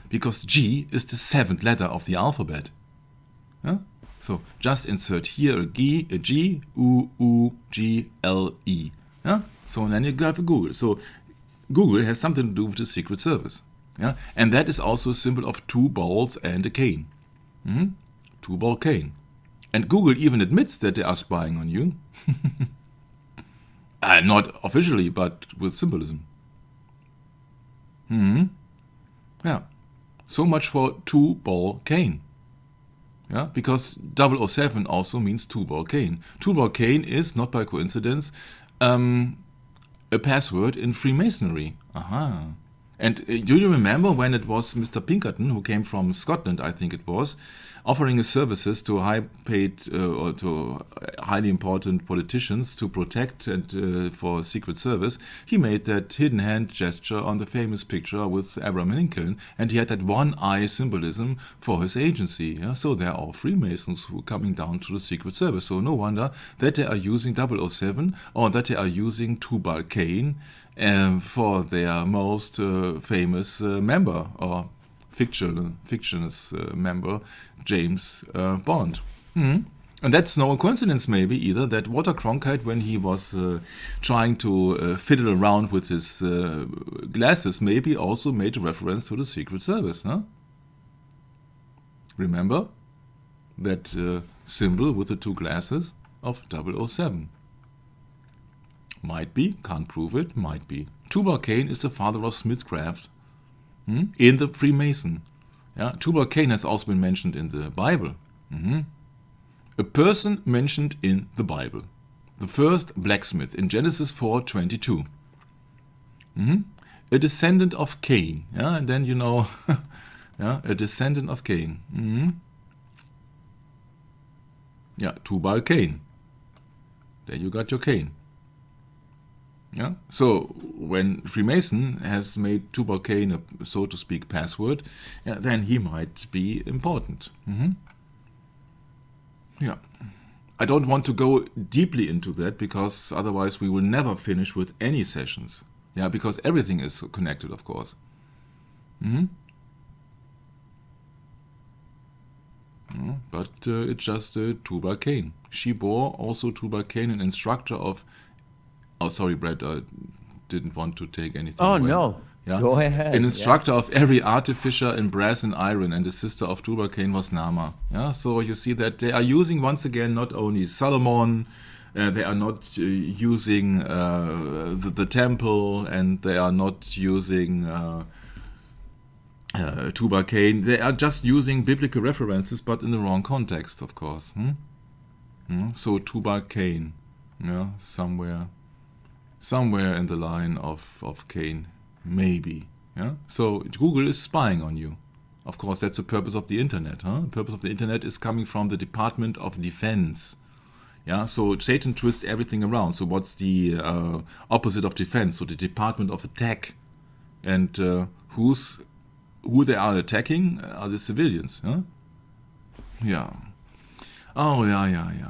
Because G is the seventh letter of the alphabet. Huh? So just insert here a G, U, G, L, E. Yeah? So then you have a Google. So Google has something to do with the Secret Service. Yeah, and that is also a symbol of two balls and a cane. Two-ball cane. And Google even admits that they are spying on you. Not officially, but with symbolism. Yeah. So much for two-ball cane. Yeah, because 007 also means two-ball cane. Two-ball cane is, not by coincidence, a password in Freemasonry. Aha. And do you remember when it was Mr. Pinkerton, who came from Scotland, I think it was, offering his services to high-paid or to highly important politicians to protect and for Secret Service? He made that hidden hand gesture on the famous picture with Abraham Lincoln, and he had that one-eye symbolism for his agency. Yeah? So there are Freemasons who are coming down to the Secret Service. So no wonder that they are using 007 or that they are using two-ball cane for their most famous member or fictitious member, James Bond. And that's no coincidence maybe either that Walter Cronkite, when he was trying to fiddle around with his glasses, maybe also made a reference to the Secret Service. Huh? Remember that symbol with the two glasses of 007? Might be, can't prove it, might be. Tubal Cain is the father of Smithcraft in the Freemason. Yeah, Tubal Cain has also been mentioned in the Bible. A person mentioned in the Bible. The first blacksmith in Genesis 4:22. A descendant of Cain. Yeah, and then yeah, a descendant of Cain. Yeah, Tubal Cain. There you got your Cain. Yeah. So when Freemason has made Tubal Cain a, so to speak, password, then he might be important. Yeah. I don't want to go deeply into that because otherwise we will never finish with any sessions. Yeah, because everything is connected, of course. But it's just Tubal Cain. She bore also Tubal Cain, an instructor of. Oh, sorry, Brad, I didn't want to take anything away. No. Yeah? Go ahead. An instructor of every artificer in brass and iron, and the sister of Tubal Cain was Nama. Yeah? So you see that they are using, once again, not only Solomon, they are not using the temple, and they are not using Tubal Cain. They are just using biblical references, but in the wrong context, of course. So Tubal Cain, yeah, somewhere in the line of Cain, maybe. Yeah. So Google is spying on you. Of course, that's the purpose of the internet. The purpose of the internet is coming from the Department of Defense. Yeah. So Satan twists everything around. So what's the opposite of defense? So the Department of Attack, and who they are attacking are the civilians. Huh? Yeah. Oh yeah.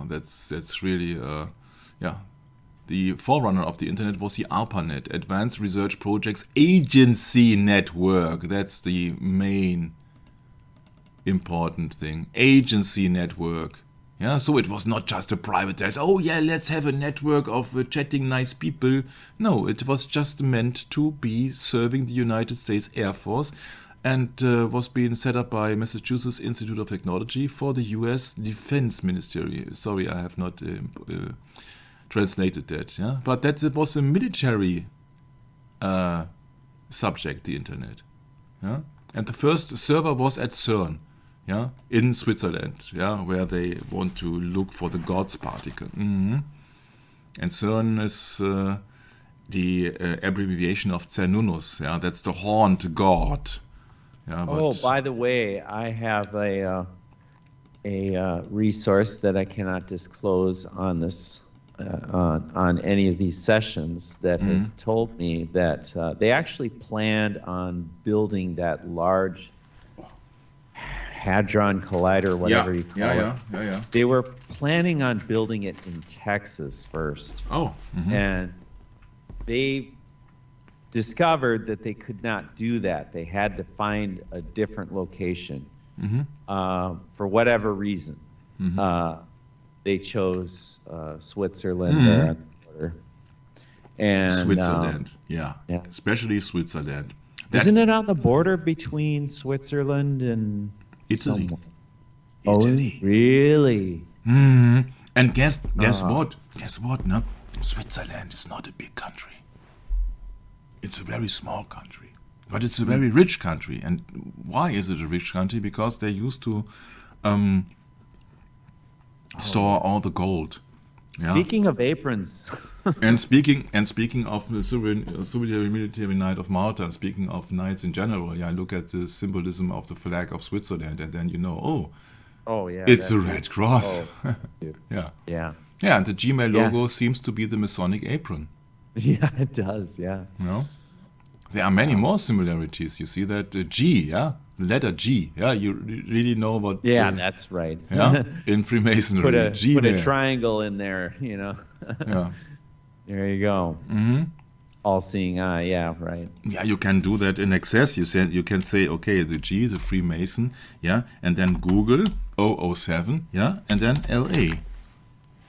That's really yeah. The forerunner of the internet was the ARPANET, Advanced Research Projects Agency Network. That's the main important thing. Agency network. Yeah, so it was not just a private test. Oh yeah, let's have a network of chatting nice people. No, it was just meant to be serving the United States Air Force, and was being set up by Massachusetts Institute of Technology for the U.S. Defense Ministry. Sorry, I have not translated that, yeah, but that it was a military subject, the internet, yeah, and the first server was at CERN, yeah, in Switzerland, yeah, where they want to look for the God's particle, and CERN is the abbreviation of Cernunnos, yeah, that's the horned god. Yeah, but, by the way, I have a resource that I cannot disclose on this. On any of these sessions that has told me that they actually planned on building that large Hadron Collider, whatever you call it. Yeah. They were planning on building it in Texas first. And they discovered that they could not do that. They had to find a different location for whatever reason. They chose Switzerland there on the border. And Switzerland, yeah, especially Switzerland. Isn't it on the border between Switzerland and Italy. somewhere? Italy. Oh, really? And guess what? Guess what? No, Switzerland is not a big country. It's a very small country, but it's a very rich country. And why is it a rich country? Because they used to store all the gold. Yeah? Speaking of aprons, And speaking of the Soviet Military Knight of Malta, and speaking of knights in general, yeah, look at the symbolism of the flag of Switzerland, and then oh yeah, it's a that's red cross. Oh, Yeah, yeah, yeah, and the Gmail Yeah. logo seems to be the Masonic apron. yeah, it does. Yeah, You know, there are many more similarities. You see that G, yeah, the letter G, yeah, you really know what. yeah, that's right. Yeah, in Freemasonry, put a Gmail. triangle in there. Yeah. There you go. Mm-hmm. All-seeing eye. Yeah, right. Yeah, you can do that in Access. You can say, okay, the G, the Freemason, yeah, and then Google 007, yeah, and then LA.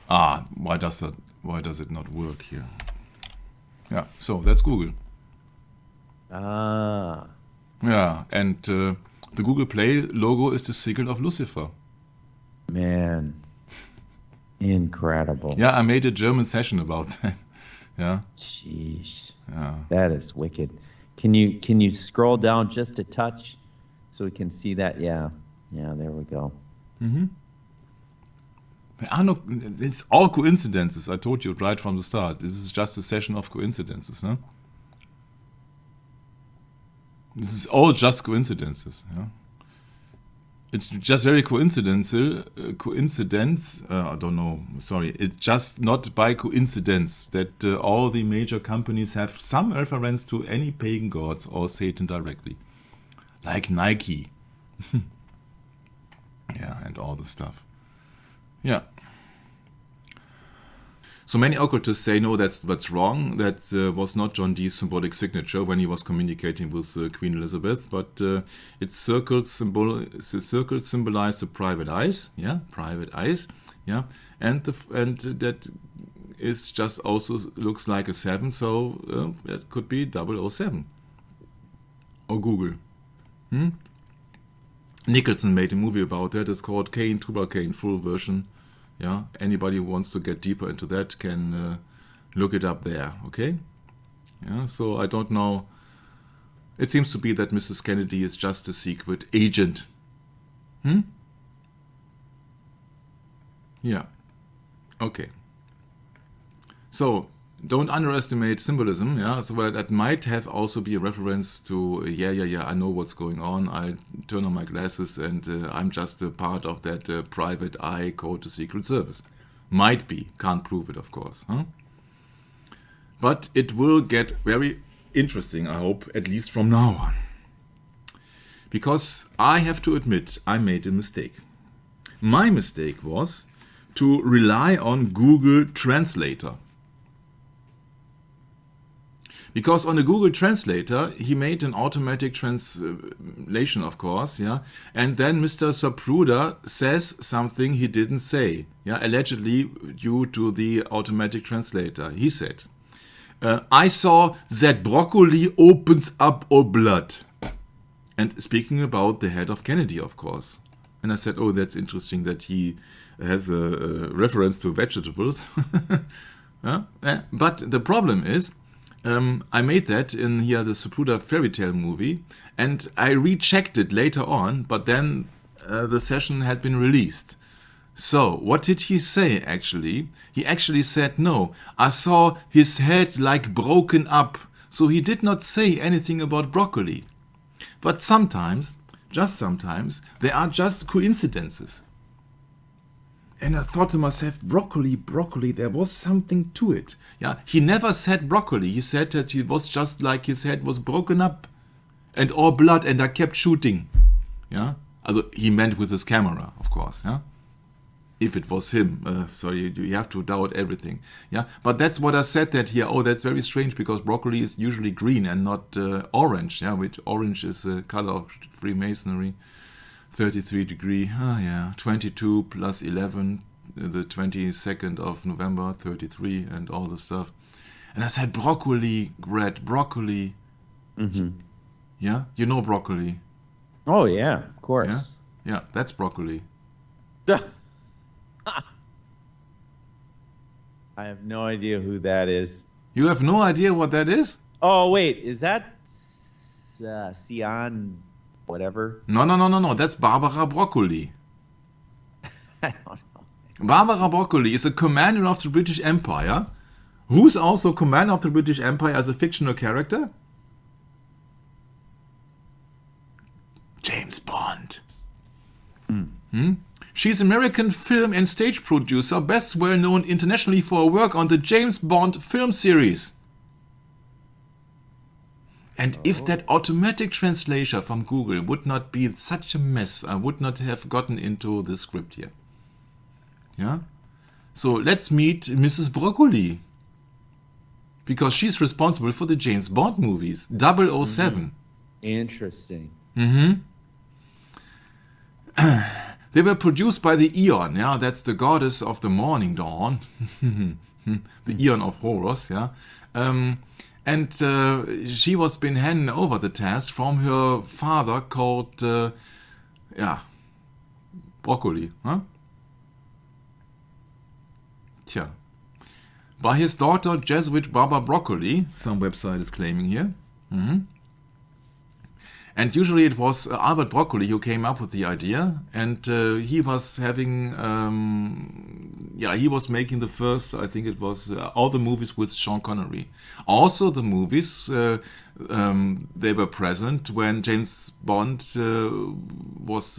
Why does it not work here? Yeah, so that's Google. Yeah, and the Google Play logo is the sigle of Lucifer. Man, incredible. Yeah, I made a German session about that. Yeah. Jeez. Yeah. That is wicked. Can you scroll down just a touch so we can see that? Yeah. Yeah, there we go. There are no, it's all coincidences. I told you right from the start. This is just a session of coincidences, huh? This is all just coincidences. Yeah? It's just very coincidental. I don't know. Sorry. It's just not by coincidence that all the major companies have some reference to any pagan gods or Satan directly, like Nike. Yeah, and all the stuff. Yeah. So many occultists say, no, that's wrong. That was not John Dee's symbolic signature when he was communicating with Queen Elizabeth, but its circles symbolize the private eyes, yeah, and that is just also looks like a 7, so that could be 007 or Google. Nicholson made a movie about that. It's called Kane, Tubal Cain, full version. Yeah, anybody who wants to get deeper into that can look it up there, okay? Yeah, so I don't know. It seems to be that Mrs. Kennedy is just a secret agent. Yeah, okay. So, don't underestimate symbolism, yeah? So that might have also be a reference to, I know what's going on. I turn on my glasses and I'm just a part of that private eye called the Secret Service. Might be, can't prove it, of course. Huh? But it will get very interesting, I hope, at least from now on. Because I have to admit, I made a mistake. My mistake was to rely on Google Translator. Because on a Google Translator, he made an automatic translation, of course, yeah, and then Mr. Zapruder says something he didn't say, yeah, allegedly due to the automatic translator. He said, I saw that broccoli opens up all blood. And speaking about the head of Kennedy, of course. And I said, oh, that's interesting that he has a reference to vegetables. But the problem is, I made that in here the Zapruder fairy tale movie, and I rechecked it later on, but then the session had been released. So, what did he say actually? He actually said, no, I saw his head like broken up. So he did not say anything about broccoli. But sometimes, just sometimes, there are just coincidences. And I thought to myself, broccoli, there was something to it. Yeah, he never said broccoli. He said that it was just like his head was broken up and all blood, and I kept shooting. Yeah, also he meant with his camera, of course. Yeah, if it was him, so you have to doubt everything. Yeah, but that's what I said that here. Oh, that's very strange because broccoli is usually green and not orange. Yeah, which orange is the color of Freemasonry. 33 degree, 22 plus 11, the 22nd of November, 33, and all the stuff. And I said, broccoli, red, broccoli. Yeah, you know broccoli. Oh yeah, of Yeah, course. yeah, that's broccoli. I have no idea who that is. You have no idea what that is? Oh wait, is that Cian whatever? No. That's Barbara Broccoli. I don't know. Barbara Broccoli is a commander of the British Empire. Who's also commander of the British Empire as a fictional character? James Bond. She's American film and stage producer, best well known internationally for her work on the James Bond film series. And if that automatic translation from Google would not be such a mess, I would not have gotten into the script here. Yeah? So let's meet Mrs. Broccoli. Because she's responsible for the James Bond movies. 007. Interesting. They were produced by the Eon, yeah, that's the goddess of the morning dawn, the Eon of Horus, yeah. And she was been handed over the task from her father called, Broccoli, huh? Tja. By his daughter Jesuit Barbara Broccoli, some website is claiming here. And usually it was Albert Broccoli who came up with the idea, and he was having, he was making the first, I think it was all the movies with Sean Connery. Also the movies, they were present when James Bond was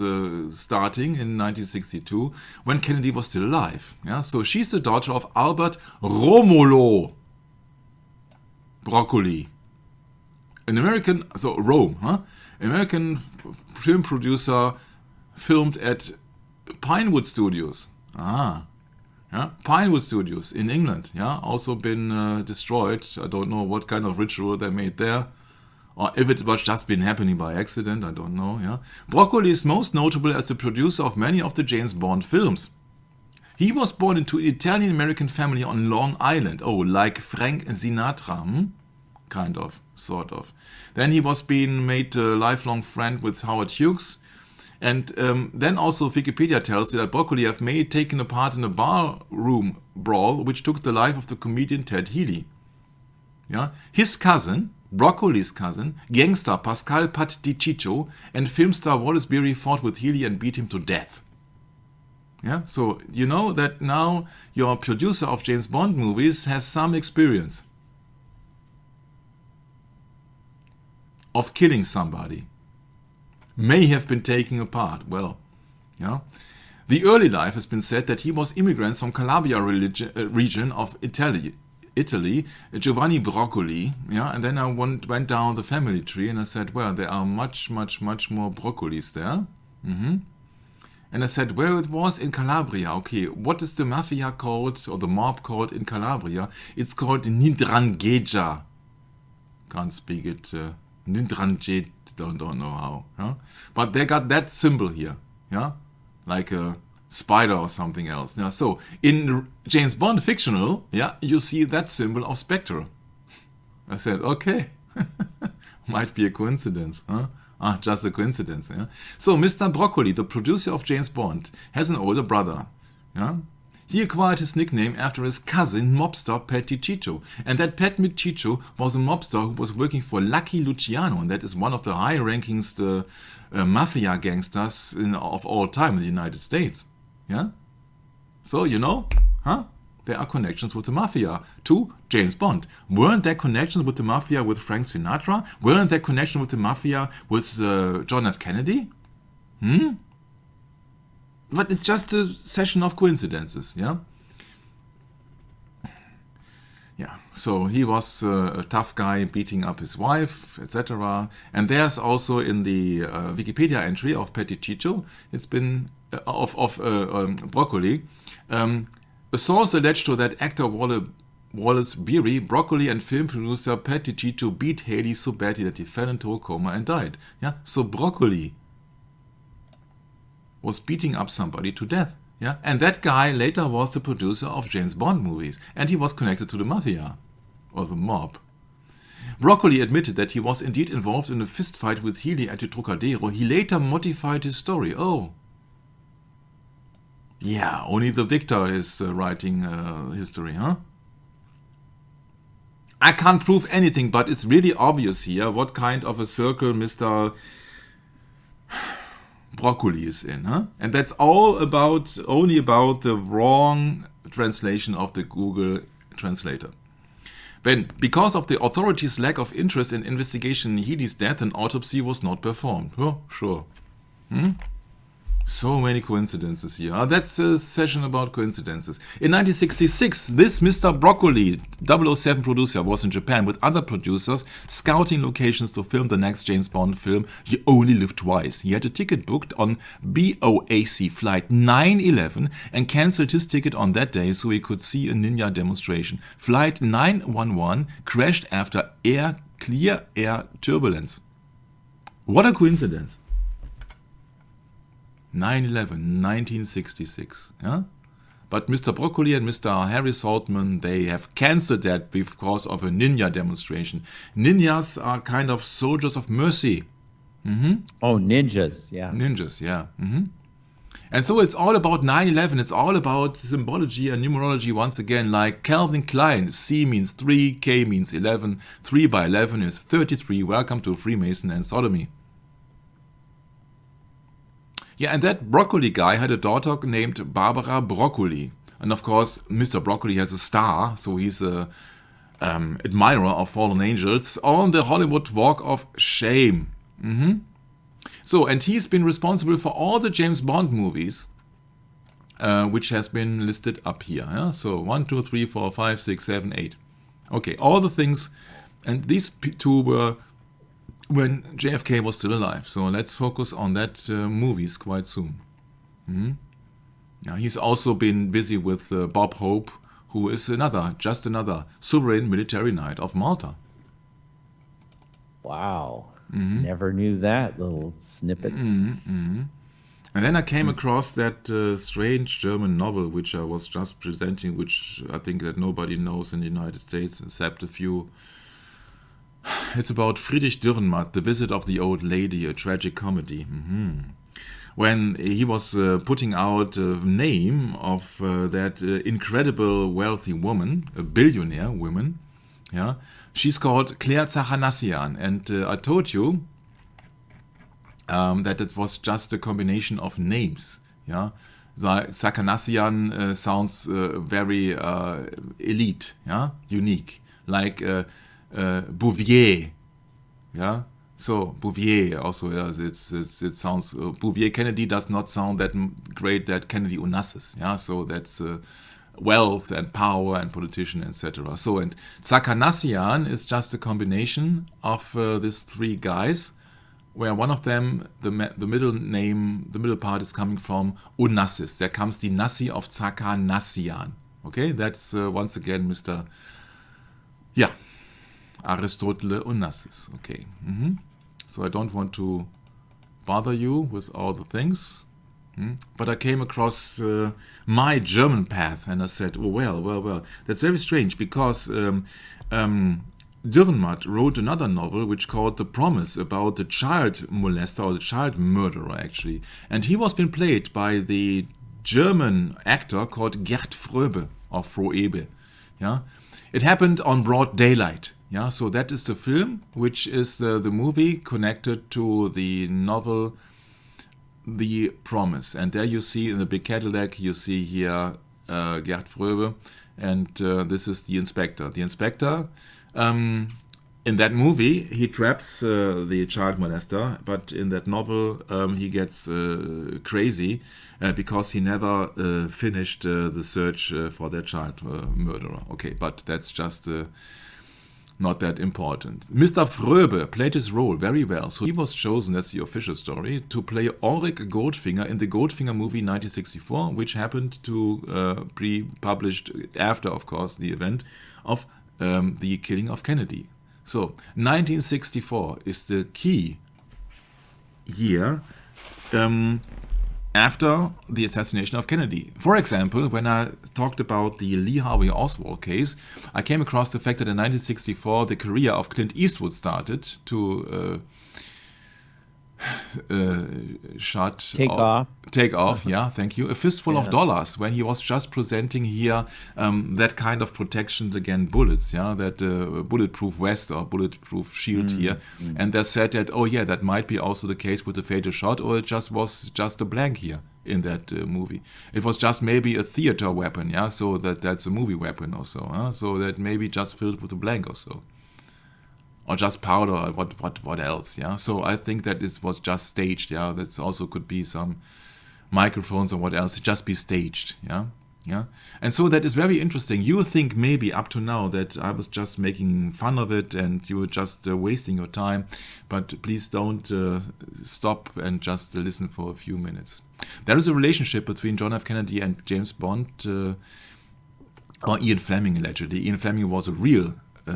starting in 1962, when Kennedy was still alive. Yeah? So she's the daughter of Albert Romolo Broccoli. An American, so Rome, huh? American film producer, filmed at Pinewood Studios. Pinewood Studios in England. Yeah, also been destroyed. I don't know what kind of ritual they made there, or if it was just been happening by accident. I don't know. Yeah, Broccoli is most notable as the producer of many of the James Bond films. He was born into an Italian-American family on Long Island. Oh, like Frank Sinatra, kind of, sort of. Then he was being made a lifelong friend with Howard Hughes. And then also Wikipedia tells you that Broccoli have taken a part in a barroom brawl which took the life of the comedian Ted Healy. Yeah? His cousin, Broccoli's cousin, gangster Pascal Pat Di Ciccio, and film star Wallace Beery fought with Healy and beat him to death. Yeah? So you know that now your producer of James Bond movies has some experience of killing somebody. May have been taking a part. Well, yeah. The early life has been said that he was immigrants from Calabria region of Italy, Giovanni Broccoli. Yeah, and then I went down the family tree and I said, well, there are much more Broccolis there. And I said, well, it was in Calabria. Okay, what is the mafia called, or the mob called in Calabria? It's called Ndrangheta. Can't speak it. Ndrangheta, don't know how. Yeah? But they got that symbol here. Yeah, like a spider or something else. Yeah? So in James Bond fictional, yeah, you see that symbol of Spectre. I said, okay, might be a coincidence, huh? Just a coincidence. Yeah? So Mr. Broccoli, the producer of James Bond, has an older brother. Yeah? He acquired his nickname after his cousin, mobster Pat Di Ciccio. And that Pat Di Ciccio was a mobster who was working for Lucky Luciano, and that is one of the high-rankings mafia gangsters of all time in the United States. Yeah? So, you know, huh? There are connections with the mafia to James Bond. Weren't there connections with the mafia with Frank Sinatra? Weren't there connections with the mafia with John F. Kennedy? But it's just a session of coincidences, yeah? Yeah, so he was a tough guy beating up his wife, etc. And there's also in the Wikipedia entry of Pat Di Ciccio, it's been, of Broccoli, a source alleged to that actor Wallace Beery, Broccoli and film producer Pat Di Ciccio beat Haley so badly that he fell into a coma and died. Yeah, so Broccoli was beating up somebody to death. Yeah, and that guy later was the producer of James Bond movies, and he was connected to the mafia or the mob. Broccoli admitted that he was indeed involved in a fistfight with Healy at the Trocadero. He later modified his story. Oh. Yeah, only the victor is writing history, huh? I can't prove anything, but it's really obvious here what kind of a circle Mr. Broccoli is in, huh? And that's all only about the wrong translation of the Google translator. Then, because of the authorities' lack of interest in investigation in Healy's death, an autopsy was not performed. Oh, sure. So many coincidences here. That's a session about coincidences. In 1966, this Mr. Broccoli, 007 producer, was in Japan with other producers scouting locations to film the next James Bond film, You Only Live Twice. He had a ticket booked on BOAC flight 911 and cancelled his ticket on that day so he could see a ninja demonstration. Flight 911 crashed after clear air turbulence. What a coincidence. 9/11, 1966. Yeah? But Mr. Broccoli and Mr. Harry Saltman, they have cancelled that because of a ninja demonstration. Ninjas are kind of soldiers of mercy. Oh, ninjas, yeah. Ninjas, yeah. And so it's all about 9/11. It's all about symbology and numerology once again, like Calvin Klein. C means 3, K means 11. 3 by 11 is 33. Welcome to Freemason and Sodomy. Yeah, and that Broccoli guy had a daughter named Barbara Broccoli. And of course, Mr. Broccoli has a star, so he's a admirer of fallen angels on the Hollywood Walk of Shame. So, and he's been responsible for all the James Bond movies, which has been listed up here. Yeah? So 1, 2, 3, 4, 5, 6, 7, 8. Okay, all the things, and these two were when JFK was still alive. So let's focus on that movies quite soon. Now, he's also been busy with Bob Hope, who is just another sovereign military knight of Malta. Wow. Never knew that little snippet. And then I came across that strange German novel, which I was just presenting, which I think that nobody knows in the United States, except a few. It's about Friedrich Dürrenmatt, The Visit of the Old Lady, a tragic comedy. When he was putting out a name of that incredible wealthy woman, a billionaire woman, yeah, she's called Claire Zachanassian. And I told you that it was just a combination of names. Yeah, Zachanassian sounds very elite, yeah, unique, like Bouvier, yeah. So Bouvier also, yeah, it sounds Bouvier Kennedy does not sound that great. That Kennedy Onassis, yeah. So that's wealth and power and politician, etc. So and Zachanassian is just a combination of these three guys, where one of them, the middle name, the middle part is coming from Onassis. There comes the Nassi of Zachanassian. Okay, that's once again Mr. Yeah. Aristotle Onassis. Okay. So I don't want to bother you with all the things. But I came across my German path and I said, oh, well, that's very strange because Dürrenmatt wrote another novel which called The Promise about the child molester or the child murderer actually. And he was being played by the German actor called Gerd Fröbe or Froebe. Yeah. It happened on broad daylight. Yeah, so that is the film, which is the movie connected to the novel The Promise. And there you see in the big Cadillac, you see here Gerd Fröbe, and this is the inspector. The inspector, in that movie, he traps the child molester, but in that novel, he gets crazy because he never finished the search for that child murderer. Okay, but that's just not that important. Mr. Fröbe played his role very well, so he was chosen, that's the official story, to play Ulrich Goldfinger in the Goldfinger movie 1964, which happened to be published after, of course, the event of the killing of Kennedy. So, 1964 is the key year after the assassination of Kennedy. For example, when I talked about the Lee Harvey Oswald case, I came across the fact that in 1964 the career of Clint Eastwood started to take off, yeah, thank you. A Fistful of Dollars, when he was just presenting here that kind of protection against bullets, yeah, that bulletproof vest or bulletproof shield here. And they said that, oh yeah, that might be also the case with the Fatal Shot, or it just was just a blank here in that movie. It was just maybe a theater weapon, yeah, so that's a movie weapon or so, huh? So that maybe just filled with a blank or so. Or just powder, or what else, yeah? So I think that it was just staged, yeah? That also could be some microphones or what else, just be staged, yeah? Yeah. And so that is very interesting. You think maybe up to now that I was just making fun of it and you were just wasting your time, but please don't stop and just listen for a few minutes. There is a relationship between John F. Kennedy and James Bond, or Ian Fleming, allegedly. Ian Fleming was a real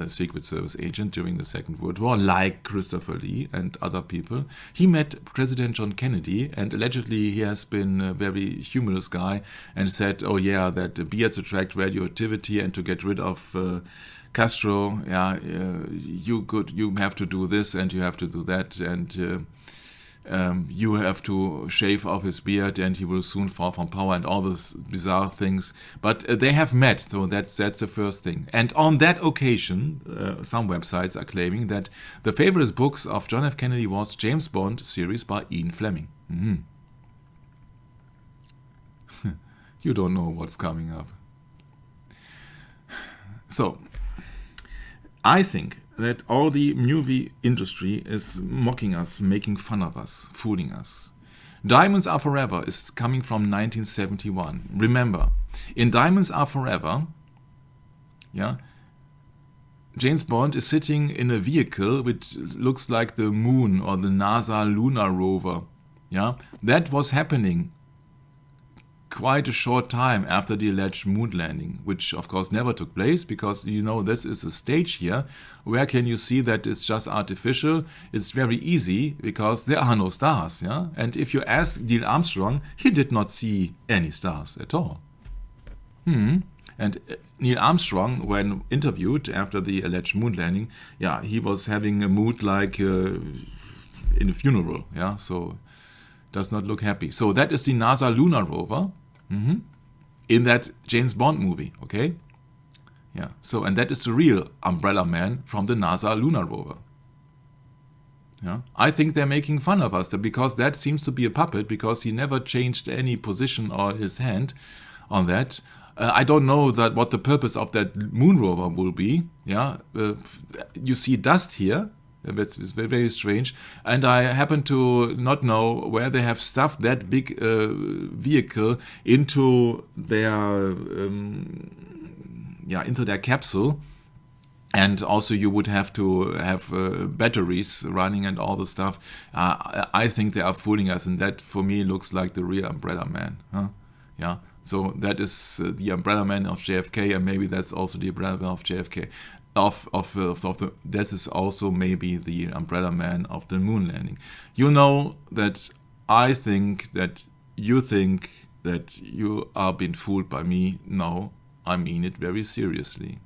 Secret Service agent during the Second World War, like Christopher Lee and other people. He met President John Kennedy, and allegedly he has been a very humorous guy and said, oh yeah, that beards attract radioactivity, and to get rid of Castro, yeah, you have to do this and you have to do that, and you have to shave off his beard and he will soon fall from power, and all those bizarre things. But they have met, so that's the first thing. And on that occasion, some websites are claiming that the favorite books of John F. Kennedy was James Bond series by Ian Fleming. You don't know what's coming up. So, I think that all the movie industry is mocking us, making fun of us, fooling us. Diamonds Are Forever is coming from 1971. Remember, in Diamonds Are Forever, yeah, James Bond is sitting in a vehicle which looks like the moon or the NASA lunar rover. Yeah, that was happening quite a short time after the alleged moon landing, which of course never took place, because you know this is a stage here. Where can you see that it's just artificial? It's very easy, because there are no stars, yeah. And if you ask Neil Armstrong, he did not see any stars at all. And Neil Armstrong, when interviewed after the alleged moon landing, yeah, he was having a mood like in a funeral, yeah. So does not look happy. So that is the NASA lunar rover. In that James Bond movie, okay? Yeah, so, and that is the real Umbrella Man from the NASA lunar rover. Yeah, I think they're making fun of us, because that seems to be a puppet, because he never changed any position or his hand on that. I don't know what the purpose of that moon rover will be. Yeah, you see dust here. That's very, very strange. And I happen to not know where they have stuffed that big vehicle into their capsule. And also you would have to have batteries running and all the stuff. I think they are fooling us, and that for me looks like the real Umbrella Man. Huh? Yeah. So that is the Umbrella Man of JFK, and maybe that's also the Umbrella Man of JFK. This is also maybe the Umbrella Man of the moon landing. You know that I think that you think that you are being fooled by me. No, I mean it very seriously.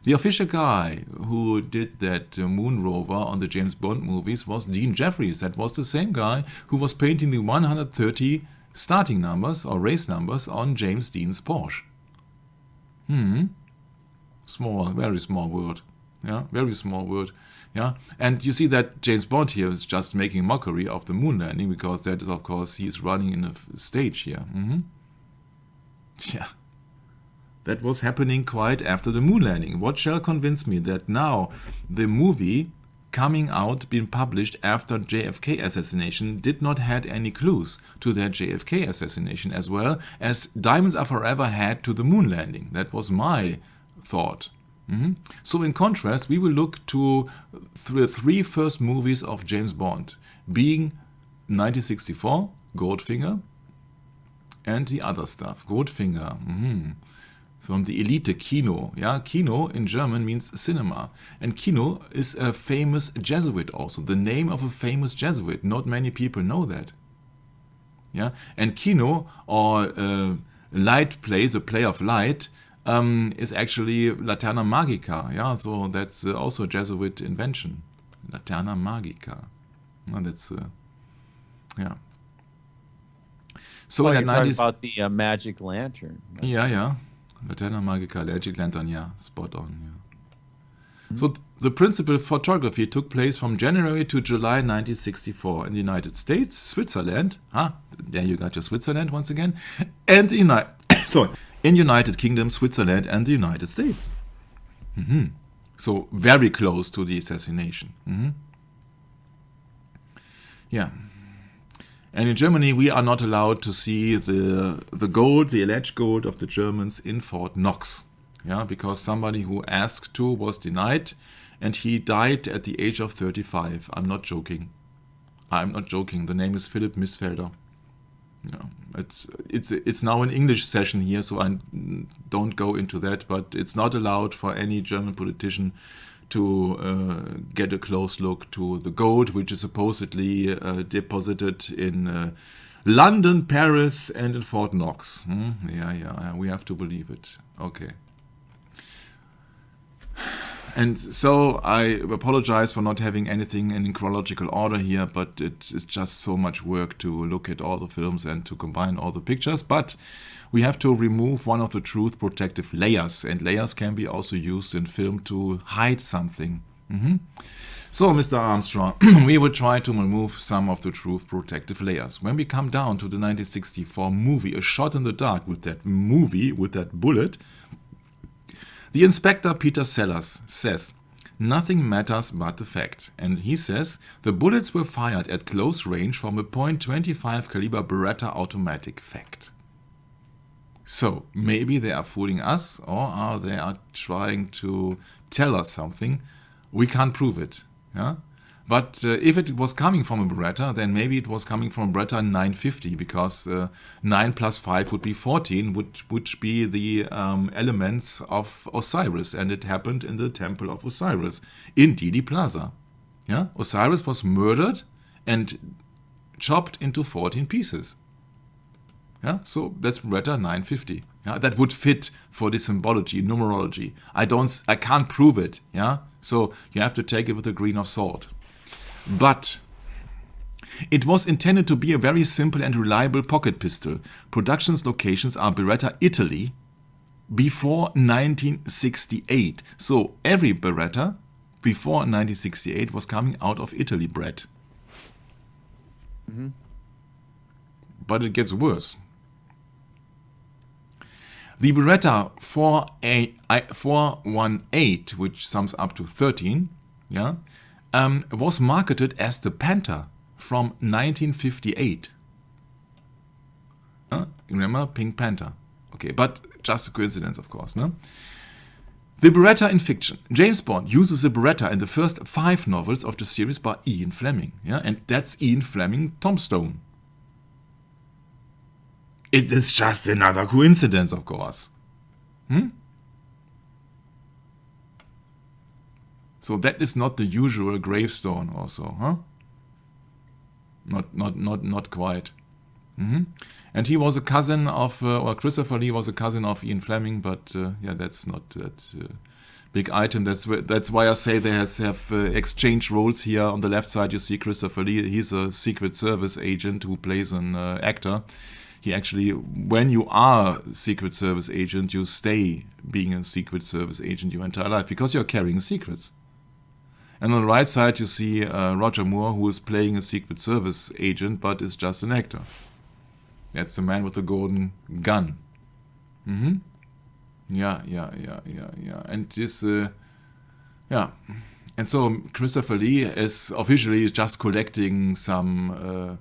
The official guy who did that moon rover on the James Bond movies was Dean Jeffries. That was the same guy who was painting the 130 starting numbers or race numbers on James Dean's Porsche. Small, very small word. Yeah, very small word. Yeah, and you see that James Bond here is just making mockery of the moon landing, because that is, of course, he's running in a stage here. Yeah, that was happening quite after the moon landing. What shall convince me that now the movie coming out, being published after JFK assassination, did not had any clues to that JFK assassination, as well as Diamonds Are Forever had to the moon landing? That was my thought. So in contrast, we will look to the three first movies of James Bond, being 1964, Goldfinger, and the other stuff. Goldfinger, from the Elite Kino. Yeah, Kino in German means cinema. And Kino is a famous Jesuit also, the name of a famous Jesuit. Not many people know that. Yeah, and Kino or light play, the play of light, is actually Laterna Magica. Yeah, so that's also a Jesuit invention. Laterna Magica. And that's yeah. So Well, in you're that talking 90s, about the magic lantern. yeah, Laterna Magica, Magic Lantern, yeah, spot on. Yeah. So the principal photography took place from January to July 1964 in the United States, Switzerland. There you got your Switzerland once again, and the in United Kingdom, Switzerland, and the United States. So very close to the assassination. Yeah. And in Germany, we are not allowed to see the gold, the alleged gold of the Germans in Fort Knox. Yeah, because somebody who asked to was denied, and he died at the age of 35. I'm not joking. The name is Philipp Missfelder. Yeah, it's now an English session here, so I don't go into that. But it's not allowed for any German politician to get a close look to the gold, which is supposedly deposited in London, Paris, and in Fort Knox. Yeah, we have to believe it. Okay. And so I apologize for not having anything in chronological order here, but it is just so much work to look at all the films and to combine all the pictures. But we have to remove one of the truth protective layers, and layers can be also used in film to hide something. So, Mr. Armstrong, we will try to remove some of the truth protective layers. When we come down to the 1964 movie, A Shot in the Dark, with that bullet, the inspector Peter Sellers says, nothing matters but the fact. And he says, the bullets were fired at close range from a .25 caliber Beretta automatic. Fact. So, maybe they are fooling us, or they are trying to tell us something. We can't prove it. Yeah? But if it was coming from a Beretta, then maybe it was coming from a Beretta 950, because 9 plus 5 would be 14, which be the elements of Osiris, and it happened in the Temple of Osiris in Dealey Plaza. Yeah? Osiris was murdered and chopped into 14 pieces. Yeah? So that's Beretta 950. Yeah? That would fit for the symbology, numerology. I can't prove it. Yeah? So you have to take it with a grain of salt. But it was intended to be a very simple and reliable pocket pistol. Production locations are Beretta, Italy, before 1968. So every Beretta before 1968 was coming out of Italy bred. But it gets worse. The Beretta 418, which sums up to 13, yeah, was marketed as the Panther from 1958. Remember, Pink Panther. Okay, but just a coincidence, of course. No? The Beretta in fiction. James Bond uses the Beretta in the first 5 novels of the series by Ian Fleming. Yeah? And that's Ian Fleming Tombstone. It is just another coincidence, of course. So that is not the usual gravestone also, huh? Not quite. And he was a cousin of, or Christopher Lee was a cousin of Ian Fleming, but yeah, that's not that big item. That's why I say they have exchanged roles here. On the left side you see Christopher Lee. He's a Secret Service agent who plays an actor. He actually, when you are a Secret Service agent, you stay being a Secret Service agent your entire life because you're carrying secrets. And on the right side, you see Roger Moore, who is playing a Secret Service agent, but is just an actor. That's the man with the golden gun. Yeah. And this, yeah. And so Christopher Lee is officially just collecting some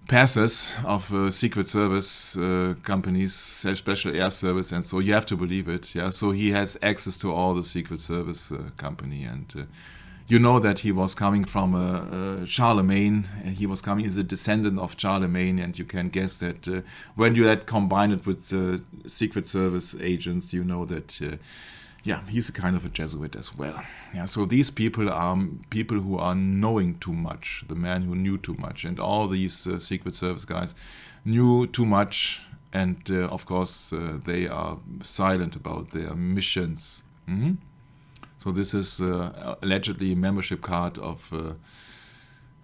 passes of Secret Service companies, Special Air Service, and so you have to believe it. Yeah, so he has access to all the Secret Service company, and you know that he was coming from Charlemagne. He's a descendant of Charlemagne, and you can guess that when you had combined it with Secret Service agents, you know that yeah, he's a kind of a Jesuit as well. Yeah, so these people are people who are knowing too much, the man who knew too much, and all these Secret Service guys knew too much, and of course they are silent about their missions. So this is allegedly a membership card of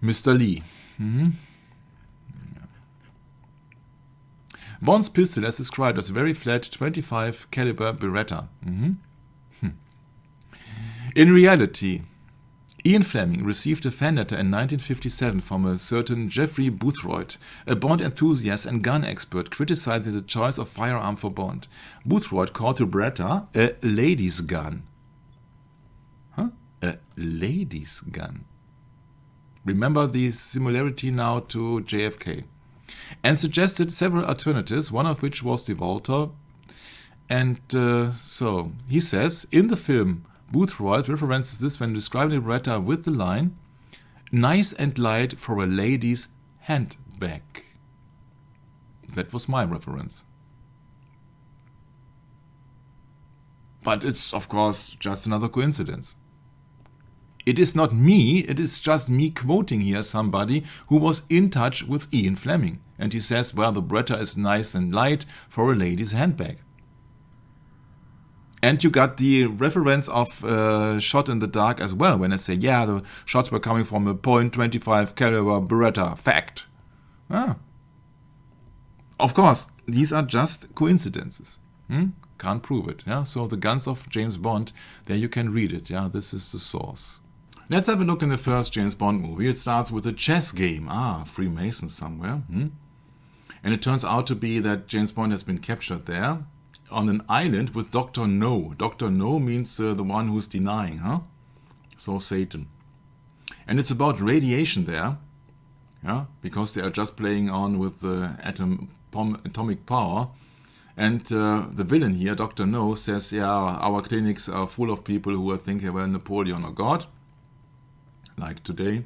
Mr. Lee. Bond's pistol, as described, as a very flat 25 caliber Beretta. In reality, Ian Fleming received a fan letter in 1957 from a certain Jeffrey Boothroyd, a Bond enthusiast and gun expert, criticizing the choice of firearm for Bond. Boothroyd called the Beretta a lady's gun. A lady's gun. Remember the similarity now to JFK. And suggested several alternatives, one of which was the Walther. And so he says, in the film, Boothroyd references this when describing the Beretta with the line, nice and light for a lady's handbag. That was my reference. But it's, of course, just another coincidence. It is not me, it is just me quoting here somebody who was in touch with Ian Fleming. And he says, well, the Beretta is nice and light for a lady's handbag. And you got the reference of shot in the dark as well, when I say, yeah, the shots were coming from a .25 caliber Beretta. Fact. Of course, these are just coincidences. Can't prove it. Yeah? So the guns of James Bond, there you can read it. Yeah, this is the source. Let's have a look in the first James Bond movie. It starts with a chess game. Freemasons somewhere. And it turns out to be that James Bond has been captured there on an island with Dr. No. Dr. No means the one who's denying, So Satan. And it's about radiation there, yeah, because they are just playing on with the atomic power. And the villain here, Dr. No, says, yeah, our clinics are full of people who are thinking, well, Napoleon or God, like today.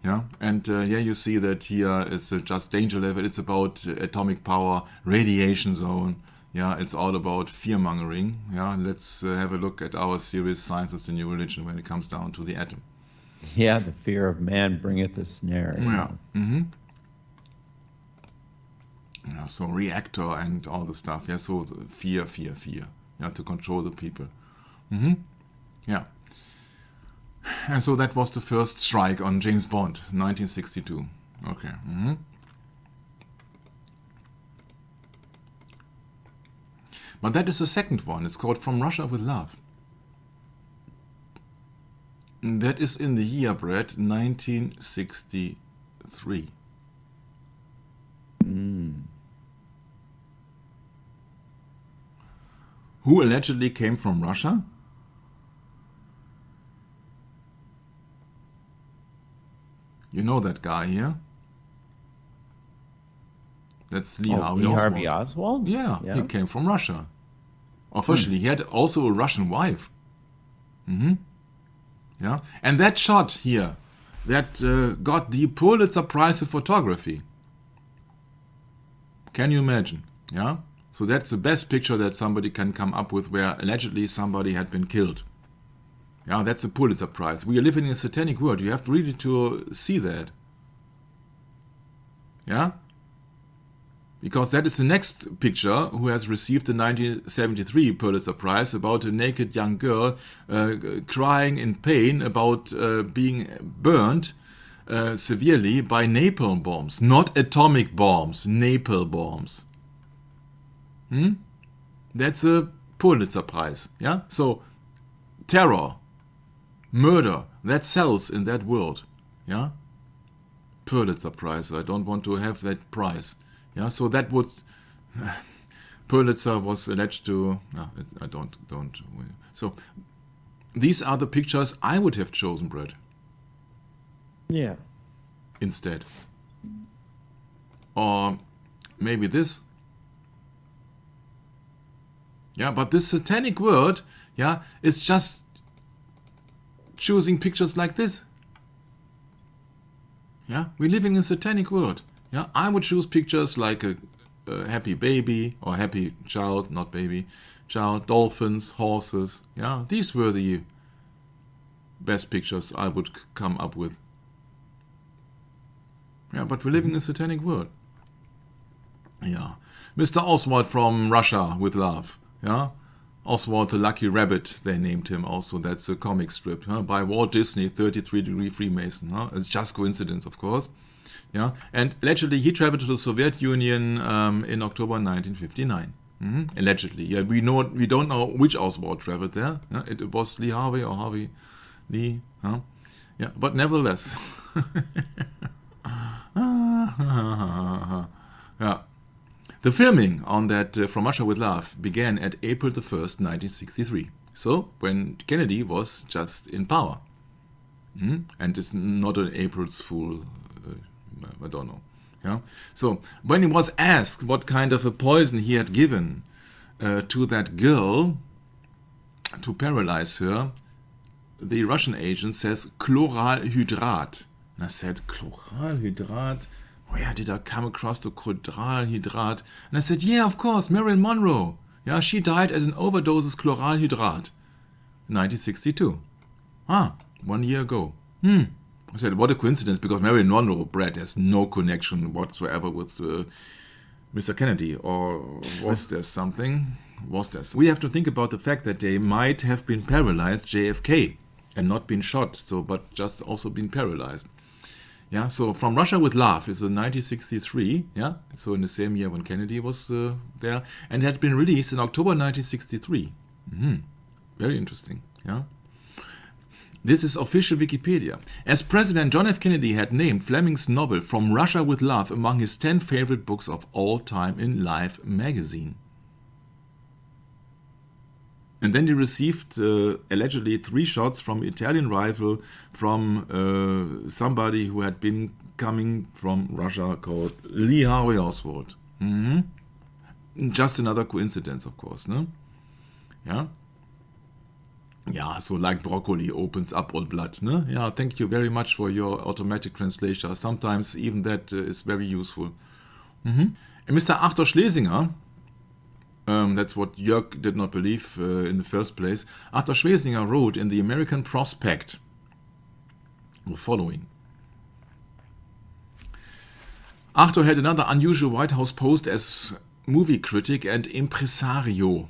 Yeah, and you see that here it's just danger level. It's about atomic power, radiation zone. Yeah, it's all about fear-mongering. Yeah, let's have a look at our series, Science is the New Religion, when it comes down to the atom. Yeah, the fear of man bringeth a snare. Yeah. Yeah, so reactor and all the stuff. Yeah, so the fear. Yeah, to control the people. Yeah. And so that was the first strike on James Bond, 1962. Okay. But that is the second one. It's called From Russia with Love. That is in the year, Brad, 1963. Who allegedly came from Russia? You know that guy here? That's Lee Harvey Oswald? Yeah, he came from Russia. Officially, he had also a Russian wife. Yeah, and that shot here, that got the Pulitzer Prize for photography. Can you imagine? Yeah, so that's the best picture that somebody can come up with where allegedly somebody had been killed. Yeah, that's a Pulitzer Prize. We are living in a satanic world. You have really to see that. Yeah? Because that is the next picture who has received the 1973 Pulitzer Prize about a naked young girl crying in pain about being burned severely by napalm bombs. Not atomic bombs, napalm bombs. That's a Pulitzer Prize. Yeah? So, terror, murder, that sells in that world. Yeah? Pulitzer Prize. I don't want to have that prize. Yeah, so that would Pulitzer was alleged to. No, I don't. So these are the pictures I would have chosen, Brett. Yeah. Instead, or maybe this. Yeah, but this satanic world, yeah, is just choosing pictures like this. Yeah, we're living in a satanic world. Yeah, I would choose pictures like a happy baby or happy child, not baby, child, dolphins, horses. Yeah, these were the best pictures I would come up with. Yeah, but we're living in a satanic world. Yeah. Mr. Oswald from Russia with Love. Yeah. Oswald the Lucky Rabbit, they named him also. That's a comic strip by Walt Disney, 33-degree Freemason. It's just coincidence, of course. Yeah. And allegedly he traveled to the Soviet Union in October 1959. Allegedly. Yeah, we don't know which Oswald traveled there. It was Lee Harvey or Harvey Lee. Yeah, but nevertheless. Yeah. The filming on that From Russia with Love began at April the 1st, 1963. So, when Kennedy was just in power. And it's not an April's Fool, I don't know. Yeah. So, when he was asked what kind of a poison he had given to that girl to paralyze her, the Russian agent says chloralhydrat. And I said, chloralhydrat? Where did I come across the chloralhydrat? And I said, yeah, of course, Marilyn Monroe. Yeah, she died as an overdose of chloralhydrat in 1962. 1 year ago. I said, what a coincidence, because Marilyn Monroe, Brad, has no connection whatsoever with Mr. Kennedy. Or was there something? We have to think about the fact that they might have been paralyzed, JFK, and not been shot, but just also been paralyzed. Yeah, so From Russia with Love is in 1963, yeah, so in the same year when Kennedy was there, and had been released in October 1963. Very interesting, yeah. This is official Wikipedia. As President John F. Kennedy had named Fleming's novel From Russia with Love among his 10 favorite books of all time in Life magazine. And then he received allegedly 3 shots from Italian rival from somebody who had been coming from Russia called Lee Harvey Oswald. Just another coincidence, of course, no? Yeah. Yeah, so like broccoli opens up all blood, no? Yeah, thank you very much for your automatic translation. Sometimes even that is very useful. And Mr. Arthur Schlesinger, that's what Jörg did not believe in the first place. Arthur Schlesinger wrote in the American Prospect the following. Arthur had another unusual White House post as movie critic and impresario.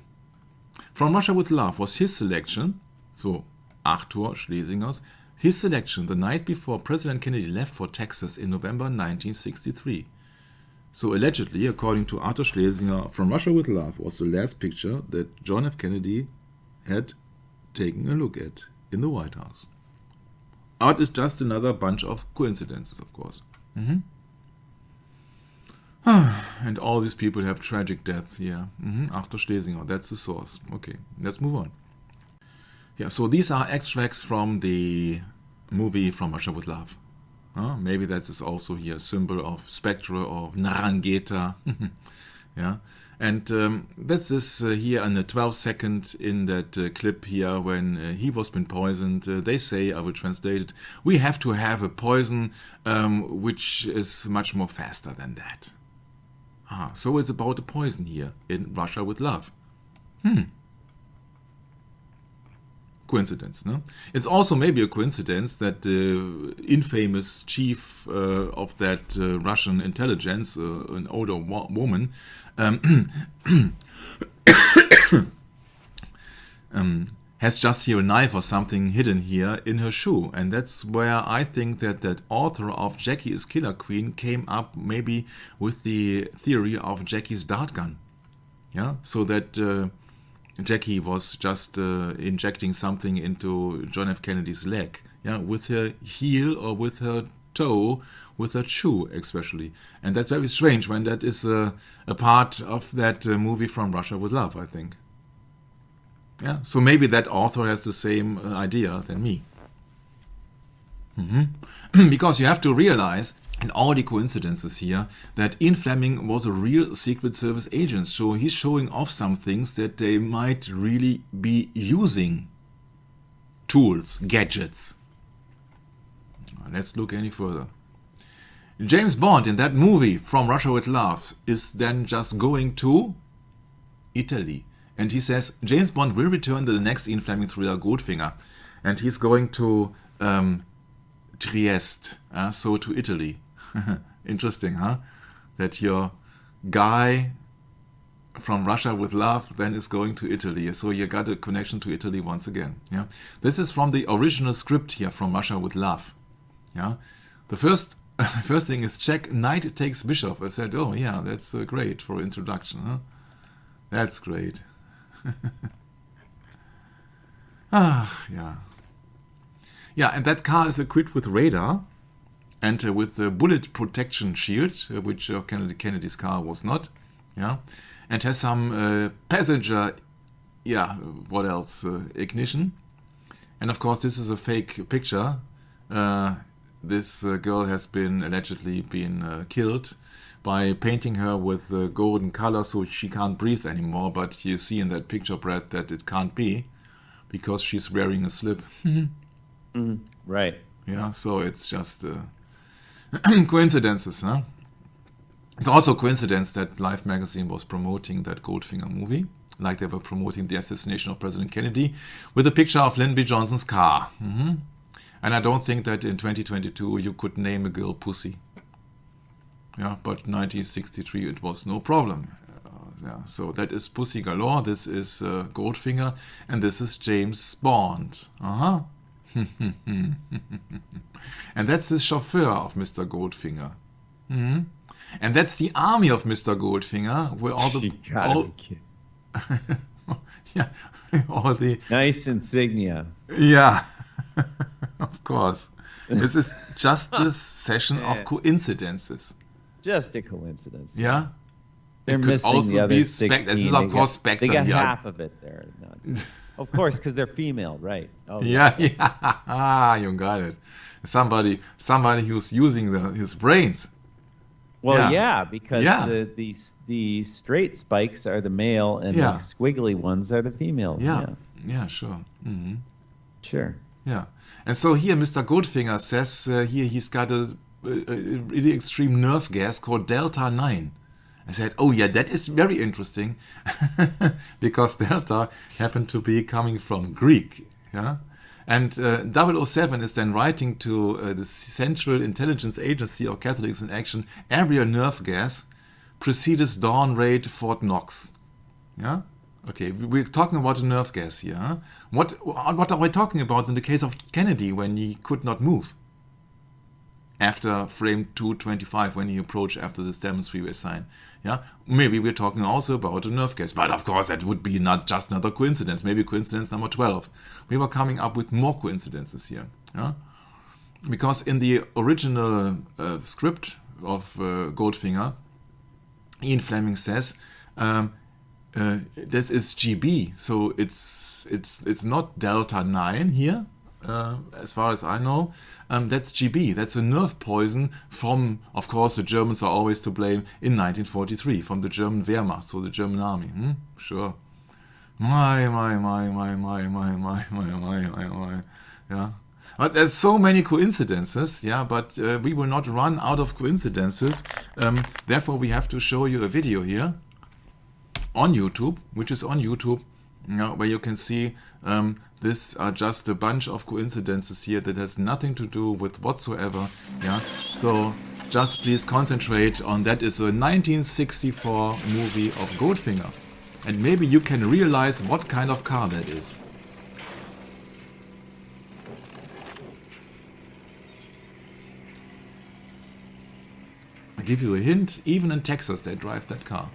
From Russia with Love was his selection, so Arthur Schlesinger's, his selection the night before President Kennedy left for Texas in November 1963. So allegedly, according to Arthur Schlesinger, From Russia with Love was the last picture that John F. Kennedy had taken a look at in the White House. Art is just another bunch of coincidences, of course. And all these people have tragic death here. Arthur Schlesinger, that's the source. Okay, let's move on. Yeah, so these are extracts from the movie From Russia with Love. Maybe that is also here a symbol of Spectre or Narangeta. Yeah, and this is here in the 12th second in that clip here when he was been poisoned. They say, I will translate it, we have to have a poison which is much more faster than that. So it's about the poison here in Russia with Love. Coincidence, no? It's also maybe a coincidence that the infamous chief of that Russian intelligence, an older woman, has just here a knife or something hidden here in her shoe. And that's where I think that that author of Jackie is Killer Queen came up maybe with the theory of Jackie's dart gun. Yeah, so that Jackie was just injecting something into John F. Kennedy's leg, yeah, with her heel or with her toe, with her shoe especially. And that's very strange when that is a part of that movie From Russia with Love, I think. Yeah, so maybe that author has the same idea than me. Because you have to realize, and all the coincidences here, that Ian Fleming was a real Secret Service agent. So he's showing off some things that they might really be using. Tools, gadgets. Let's look any further. James Bond in that movie, From Russia with Love, is then just going to Italy. And he says James Bond will return to the next Ian Fleming thriller Goldfinger. And he's going to Trieste, so to Italy. Interesting, huh? That your guy from Russia with Love then is going to Italy. So you got a connection to Italy once again. Yeah, this is from the original script here, From Russia with Love. Yeah, the first thing is check Knight takes Bishop. I said, oh yeah, that's great for introduction. Huh? That's great. Yeah. Yeah, and that car is equipped with radar and with a bullet protection shield, which Kennedy's car was not. Yeah, and has some passenger, what else? Ignition. And of course, this is a fake picture. This girl has been allegedly killed by painting her with golden color so she can't breathe anymore. But you see in that picture, Brad, that it can't be because she's wearing a slip. Right. Yeah, so it's just coincidences, huh? It's also a coincidence that Life magazine was promoting that Goldfinger movie, like they were promoting the assassination of President Kennedy, with a picture of Lyndon B. Johnson's car. And I don't think that in 2022 you could name a girl Pussy. Yeah, but 1963 it was no problem. So that is Pussy Galore, this is Goldfinger, and this is James Bond. And that's the chauffeur of Mr. Goldfinger. And that's the army of Mr. Goldfinger, where all the all the nice insignia. Yeah, of course. This is just a session of coincidences. Just a coincidence. Yeah. They're missing the other 16. This is of course Spectre. They got half of it there. Of course, because they're female, right? Oh, yeah. You got it. Somebody who's using his brains. Well, because the straight spikes are the male and the squiggly ones are the female. Yeah, sure. Mm-hmm. Sure. Yeah. And so here Mr. Goldfinger says here he's got a really extreme nerve gas called Delta 9. I said, oh yeah, that is very interesting because Delta happened to be coming from Greek. Yeah. And 007 is then writing to the Central Intelligence Agency of Catholics in Action, area nerve gas precedes dawn raid Fort Knox. Yeah? Okay, we're talking about a nerve gas here. Huh? What are we talking about in the case of Kennedy when he could not move? After frame 225, when he approached after the Stamens freeway sign. Yeah, maybe we're talking also about a nerve gas. But of course, that would be not just another coincidence. Maybe coincidence number 12. We were coming up with more coincidences here. Yeah? Because in the original script of Goldfinger, Ian Fleming says, this is GB. So it's not Delta 9 here. As far as I know, that's GB. That's a nerve poison from, of course, the Germans are always to blame, in 1943, from the German Wehrmacht, so the German army. Sure. My. Yeah. But there's so many coincidences, but we will not run out of coincidences. Therefore, we have to show you a video here on YouTube, which is on YouTube, where you can see this are just a bunch of coincidences here that has nothing to do with whatsoever. Yeah. So just please concentrate on that. Is a 1964 movie of Goldfinger, and maybe you can realize what kind of car that is. I give you a hint. Even in Texas, they drive that car.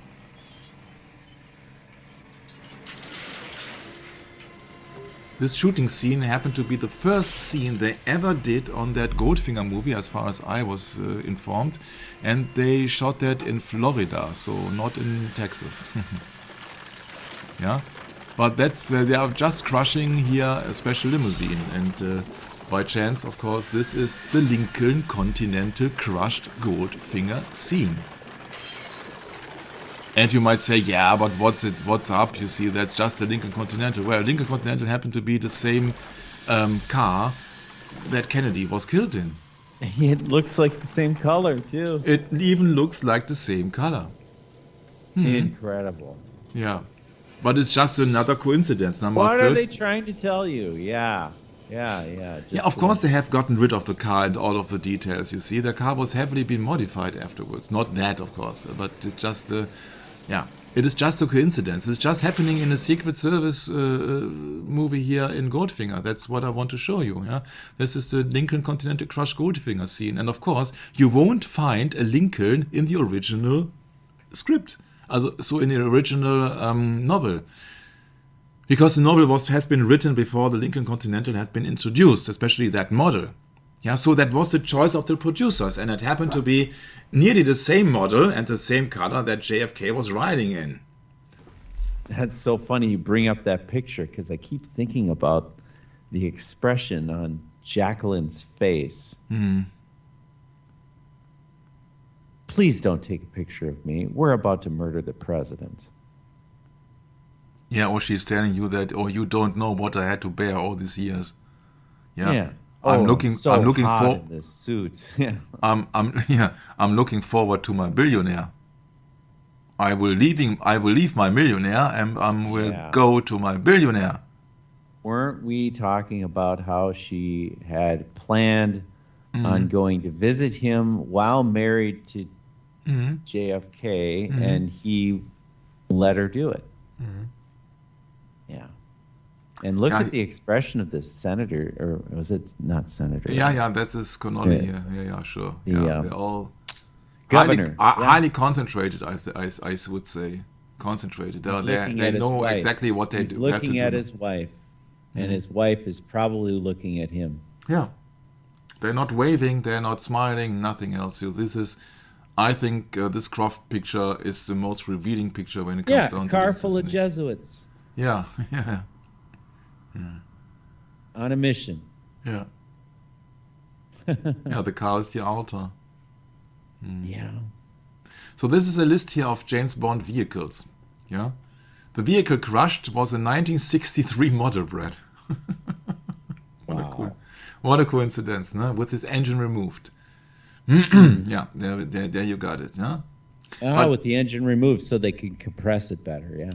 This shooting scene happened to be the first scene they ever did on that Goldfinger movie, as far as I was informed. And they shot that in Florida, so not in Texas. Yeah, but that's they are just crushing here a special limousine. And by chance, of course, this is the Lincoln Continental crushed Goldfinger scene. And you might say, yeah, but what's up? You see, that's just a Lincoln Continental. Well, Lincoln Continental happened to be the same car that Kennedy was killed in. It looks like the same color too. It even looks like the same color. Incredible. Yeah. But it's just another coincidence. Number What are 30. they trying to tell you? Yeah. Yeah. Yeah, Just of course they coincidence. have gotten rid of the car and all of the details. You see, the car was heavily been modified afterwards. Not that, of course, but it's just yeah. It is just a coincidence. It's just happening in a Secret Service movie here in Goldfinger. That's what I want to show you. Yeah, this is the Lincoln Continental Crush Goldfinger scene, and of course you won't find a Lincoln in the original script. So in the original novel. Because the novel has been written before the Lincoln Continental had been introduced, especially that model. Yeah, so that was the choice of the producers, and it happened to be nearly the same model and the same color that JFK was riding in. That's so funny you bring up that picture because I keep thinking about the expression on Jacqueline's face. Please don't take a picture of me. We're about to murder the president. Yeah, or she's telling you that, or you don't know what I had to bear all these years. Yeah. Oh, I'm looking hot for in this suit. Yeah. I'm looking forward to my billionaire. I will leave my millionaire and will go to my billionaire. Weren't we talking about how she had planned on going to visit him while married to JFK, and he let her do it? Yeah. And look at the expression of this senator, or was it not senator? Yeah, that's his Connolly. Yeah, sure. They're all governor. Highly concentrated, I would say. Concentrated. They know exactly what they do. He's looking at his wife, and his wife is probably looking at him. Yeah. They're not waving, they're not smiling, nothing else. So this is, I think, this Croft picture is the most revealing picture when it comes down to a car full of Jesuits. Yeah. On a mission. Yeah. Yeah, the car is the altar. Yeah. So this is a list here of James Bond vehicles. Yeah. The vehicle crushed was a 1963 model, Brad. What a coincidence, no? With his engine removed. Yeah, there you got it. Yeah. With the engine removed so they can compress it better, yeah.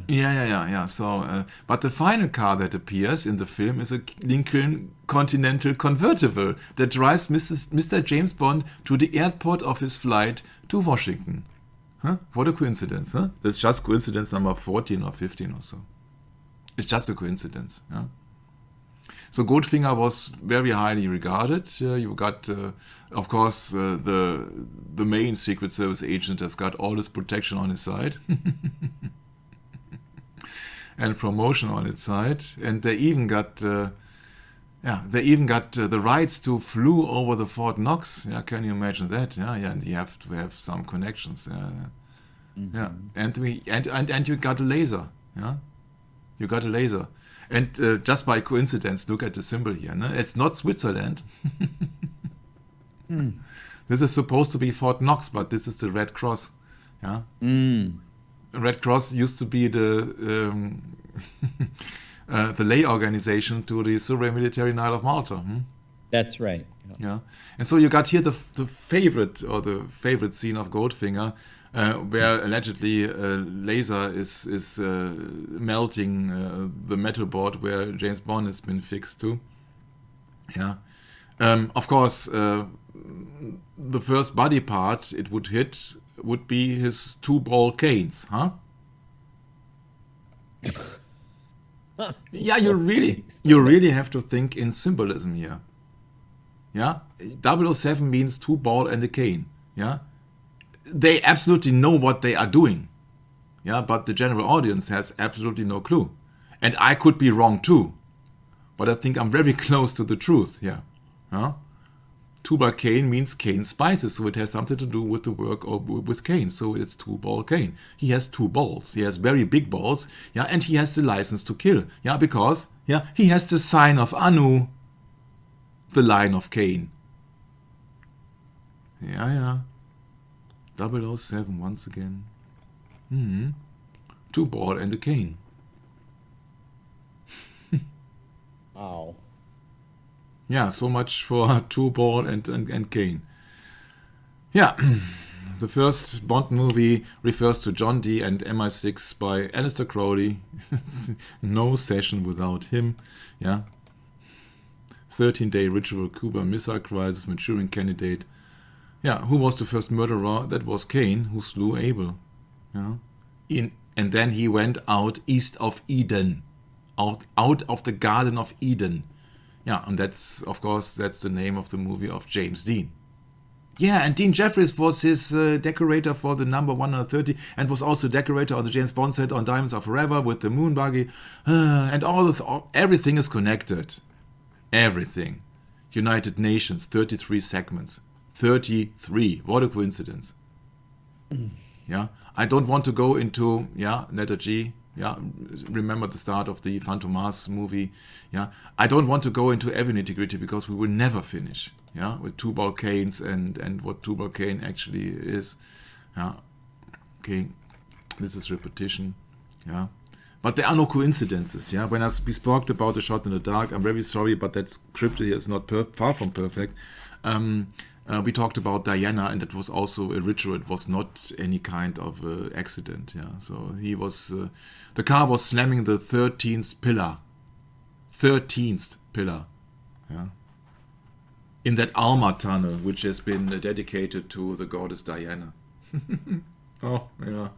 Yeah. So, but the final car that appears in the film is a Lincoln Continental convertible that drives Mr. James Bond to the airport of his flight to Washington. Huh? What a coincidence, huh? That's just coincidence number 14 or 15 or so. It's just a coincidence, yeah. So Goldfinger was very highly regarded. You got, of course, the main Secret Service agent has got all his protection on his side and promotion on its side, and they even got, the rights to flew over the Fort Knox. Yeah, can you imagine that? Yeah, and you have to have some connections. Yeah, and you got a laser. Yeah, you got a laser. And just by coincidence, look at the symbol here. No? It's not Switzerland. This is supposed to be Fort Knox, but this is the Red Cross. Yeah. Red Cross used to be the lay organization to the Survey Military Knight of Malta. That's right. Yeah. And so you got here the favorite scene of Goldfinger, where allegedly a laser is melting the metal board where James Bond has been fixed to. Yeah. Of course, the first body part it would hit would be his two ball canes, huh? Yeah, you really have to think in symbolism here. Yeah, 007 means two ball and a cane. Yeah. They absolutely know what they are doing. Yeah, but the general audience has absolutely no clue. And I could be wrong too. But I think I'm very close to the truth here. Yeah? Two-ball cane means cane spices, so it has something to do with the work with cane. So it's two-ball cane. He has two balls. He has very big balls. Yeah, and he has the license to kill. Yeah, because he has the sign of Anu, the line of Cain. Yeah. 007 once again. Two ball and a cane. Wow. Yeah, so much for Two Ball and Kane. Yeah, the first Bond movie refers to John Dee and MI6 by Aleister Crowley. No session without him. Yeah. 13-day ritual, Cuba Missile Crisis, Manchurian Candidate. Yeah, who was the first murderer? That was Cain, who slew Abel. Yeah. And then he went out east of Eden, out of the Garden of Eden. Yeah, and that's, of course, that's the name of the movie of James Dean. Yeah, and Dean Jeffries was his decorator for the number 130 and was also decorator on the James Bond set on Diamonds Are Forever with the moon buggy. And everything is connected. Everything. United Nations, 33 segments. 33. What a coincidence. Yeah. I don't want to go into, letter G. Yeah, remember the start of the Fantomas movie. Yeah, I don't want to go into every nitty-gritty because we will never finish. Yeah, with Tubal Cains and what Tubal Cain actually is. Yeah, okay, this is repetition. Yeah, but there are no coincidences. Yeah, when we spoke about The Shot in the Dark, I'm very sorry, but that script here is not far from perfect. We talked about Diana, and it was also a ritual. It was not any kind of accident. Yeah, so he was. The car was slamming the 13th pillar. 13th pillar. Yeah. In that Alma tunnel, which has been dedicated to the goddess Diana. Oh yeah.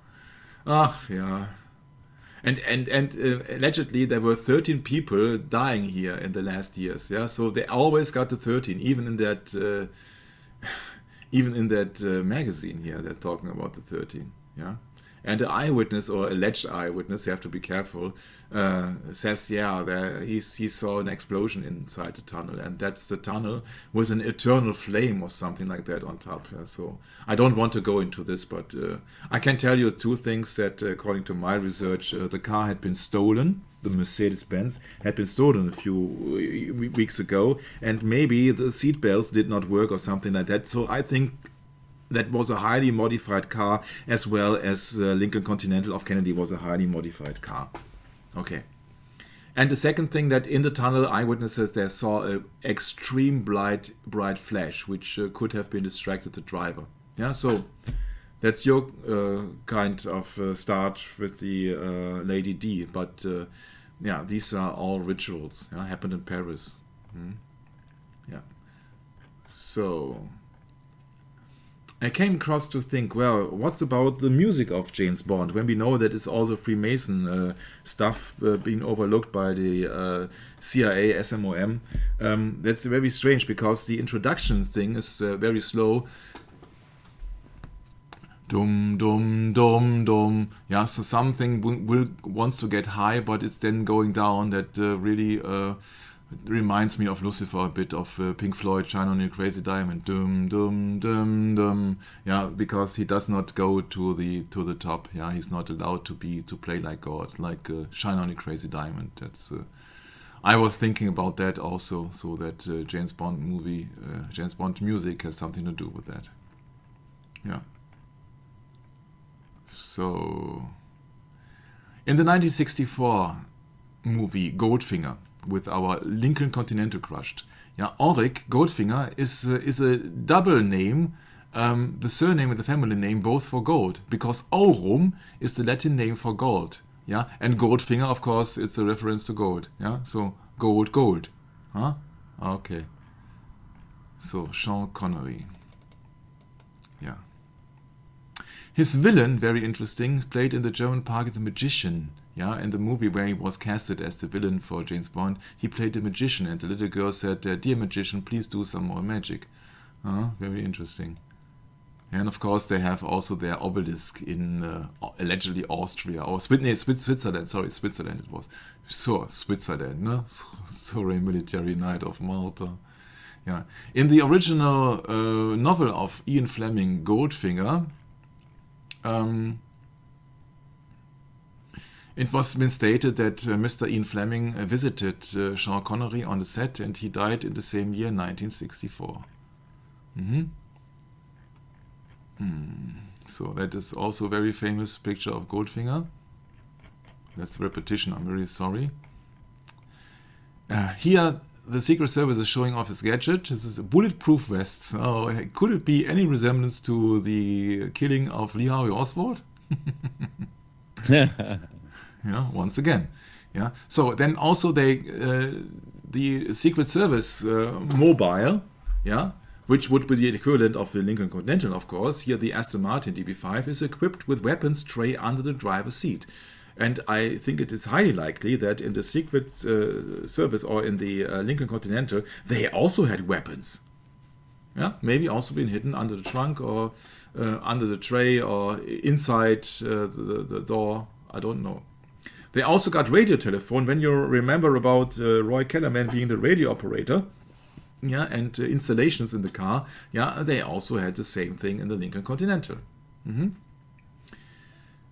Ah yeah. And allegedly there were 13 people dying here in the last years. Yeah, so they always got the 13, even in that. Even in that magazine here, they're talking about the 13. Yeah, and the eyewitness or alleged eyewitness, you have to be careful, says he saw an explosion inside the tunnel, and that's the tunnel with an eternal flame or something like that on top. Yeah? So I don't want to go into this, but I can tell you two things that, according to my research, the car had been stolen. The Mercedes-Benz had been stolen a few weeks ago, and maybe the seat belts did not work or something like that. So I think that was a highly modified car, as well as Lincoln Continental of Kennedy was a highly modified car. Okay. And the second thing, that in the tunnel, eyewitnesses there saw an extreme bright flash, which could have been distracted the driver. Yeah, so that's your kind of start with the Lady D, but these are all rituals. Happened in Paris. Yeah. So I came across to think, well, what's about the music of James Bond, when we know that it's also Freemason stuff being overlooked by the CIA, SMOM. That's very strange, because the introduction thing is very slow. Dum dum dum dum. Yeah, so something wants to get high, but it's then going down. That really reminds me of Lucifer a bit, of Pink Floyd, Shine on Your Crazy Diamond. Dum dum dum dum. Yeah, because he does not go to the top. Yeah, he's not allowed to play like God, like Shine on Your Crazy Diamond. That's. I was thinking about that also, so that James Bond music has something to do with that. Yeah. So, in the 1964 movie Goldfinger, with our Lincoln Continental crushed, Ulrich Goldfinger is a double name, the surname and the family name, both for gold, because Aurum is the Latin name for gold. Yeah, and Goldfinger, of course, it's a reference to gold. Yeah, so gold. Huh? Okay. So Sean Connery. Yeah. His villain, very interesting, played in the German Park The Magician. Yeah, in the movie where he was casted as the villain for James Bond, he played the magician, and the little girl said, "Dear magician, please do some more magic." Very interesting. And of course, they have also their obelisk in allegedly Austria, or Switzerland. Sorry, Switzerland it was. So Switzerland, no? Sorry, Military Knight of Malta. Yeah, in the original novel of Ian Fleming, Goldfinger. It was been stated that Mr. Ian Fleming visited Sean Connery on the set, and he died in the same year, 1964. So that is also a very famous picture of Goldfinger. That's repetition, I'm very sorry. Here, the Secret Service is showing off his gadget. This is a bulletproof vest. So could it be any resemblance to the killing of Lee Harvey Oswald? Yeah, once again. Yeah. So then also the Secret Service mobile, yeah, which would be the equivalent of the Lincoln Continental, of course. Here, the Aston Martin DB5 is equipped with weapons tray under the driver's seat. And I think it is highly likely that in the Secret Service or in the Lincoln Continental, they also had weapons. Yeah, maybe also been hidden under the trunk or under the tray or inside the door. I don't know. They also got radio telephone. When you remember about Roy Kellerman being the radio operator, yeah, and installations in the car, yeah, they also had the same thing in the Lincoln Continental.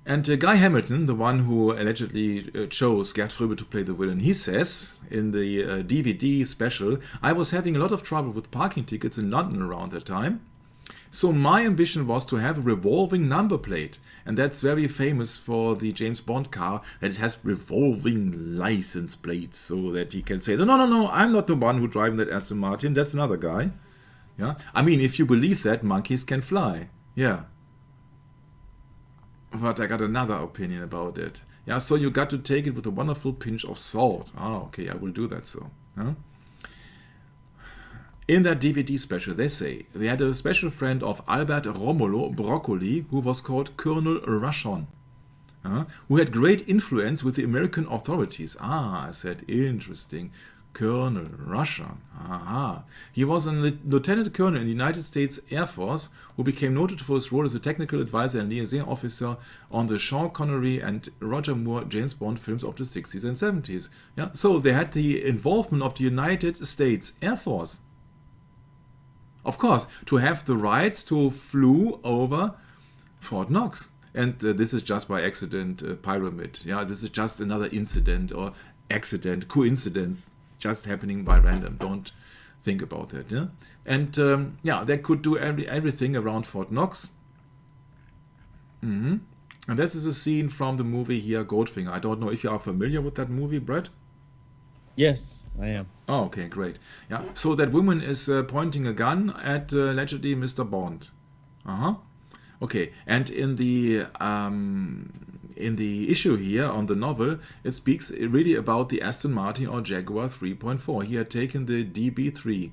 And Guy Hamilton, the one who allegedly chose Gerd Fröbe to play the villain, he says in the DVD special, I was having a lot of trouble with parking tickets in London around that time. So my ambition was to have a revolving number plate. And that's very famous for the James Bond car, that it has revolving license plates, so that he can say, no, I'm not the one who driving that Aston Martin, that's another guy. Yeah, I mean, if you believe that, monkeys can fly. Yeah. But I got another opinion about it. Yeah, so you got to take it with a wonderful pinch of salt. Okay, I will do that so. Huh? In that DVD special, they say they had a special friend of Albert Romolo Broccoli who was called Colonel Rushon, who had great influence with the American authorities. I said, interesting. Colonel Rushon. He was a lieutenant colonel in the United States Air Force who became noted for his role as a technical advisor and liaison officer on the Sean Connery and Roger Moore James Bond films of the 60s and 70s. Yeah, so they had the involvement of the United States Air Force. Of course, to have the rights to flew over Fort Knox. And this is just by accident, pyramid. Yeah, this is just another incident or accident, coincidence, just happening by random. Don't think about that. Yeah? And yeah, they could do everything around Fort Knox. And this is a scene from the movie here, Goldfinger. I don't know if you are familiar with that movie, Brett. Yes, I am. Oh, okay, great. Yeah, so that woman is pointing a gun at allegedly Mr. Bond. Okay, and in the issue here on the novel, it speaks really about the Aston Martin or Jaguar 3.4. He had taken the DB3.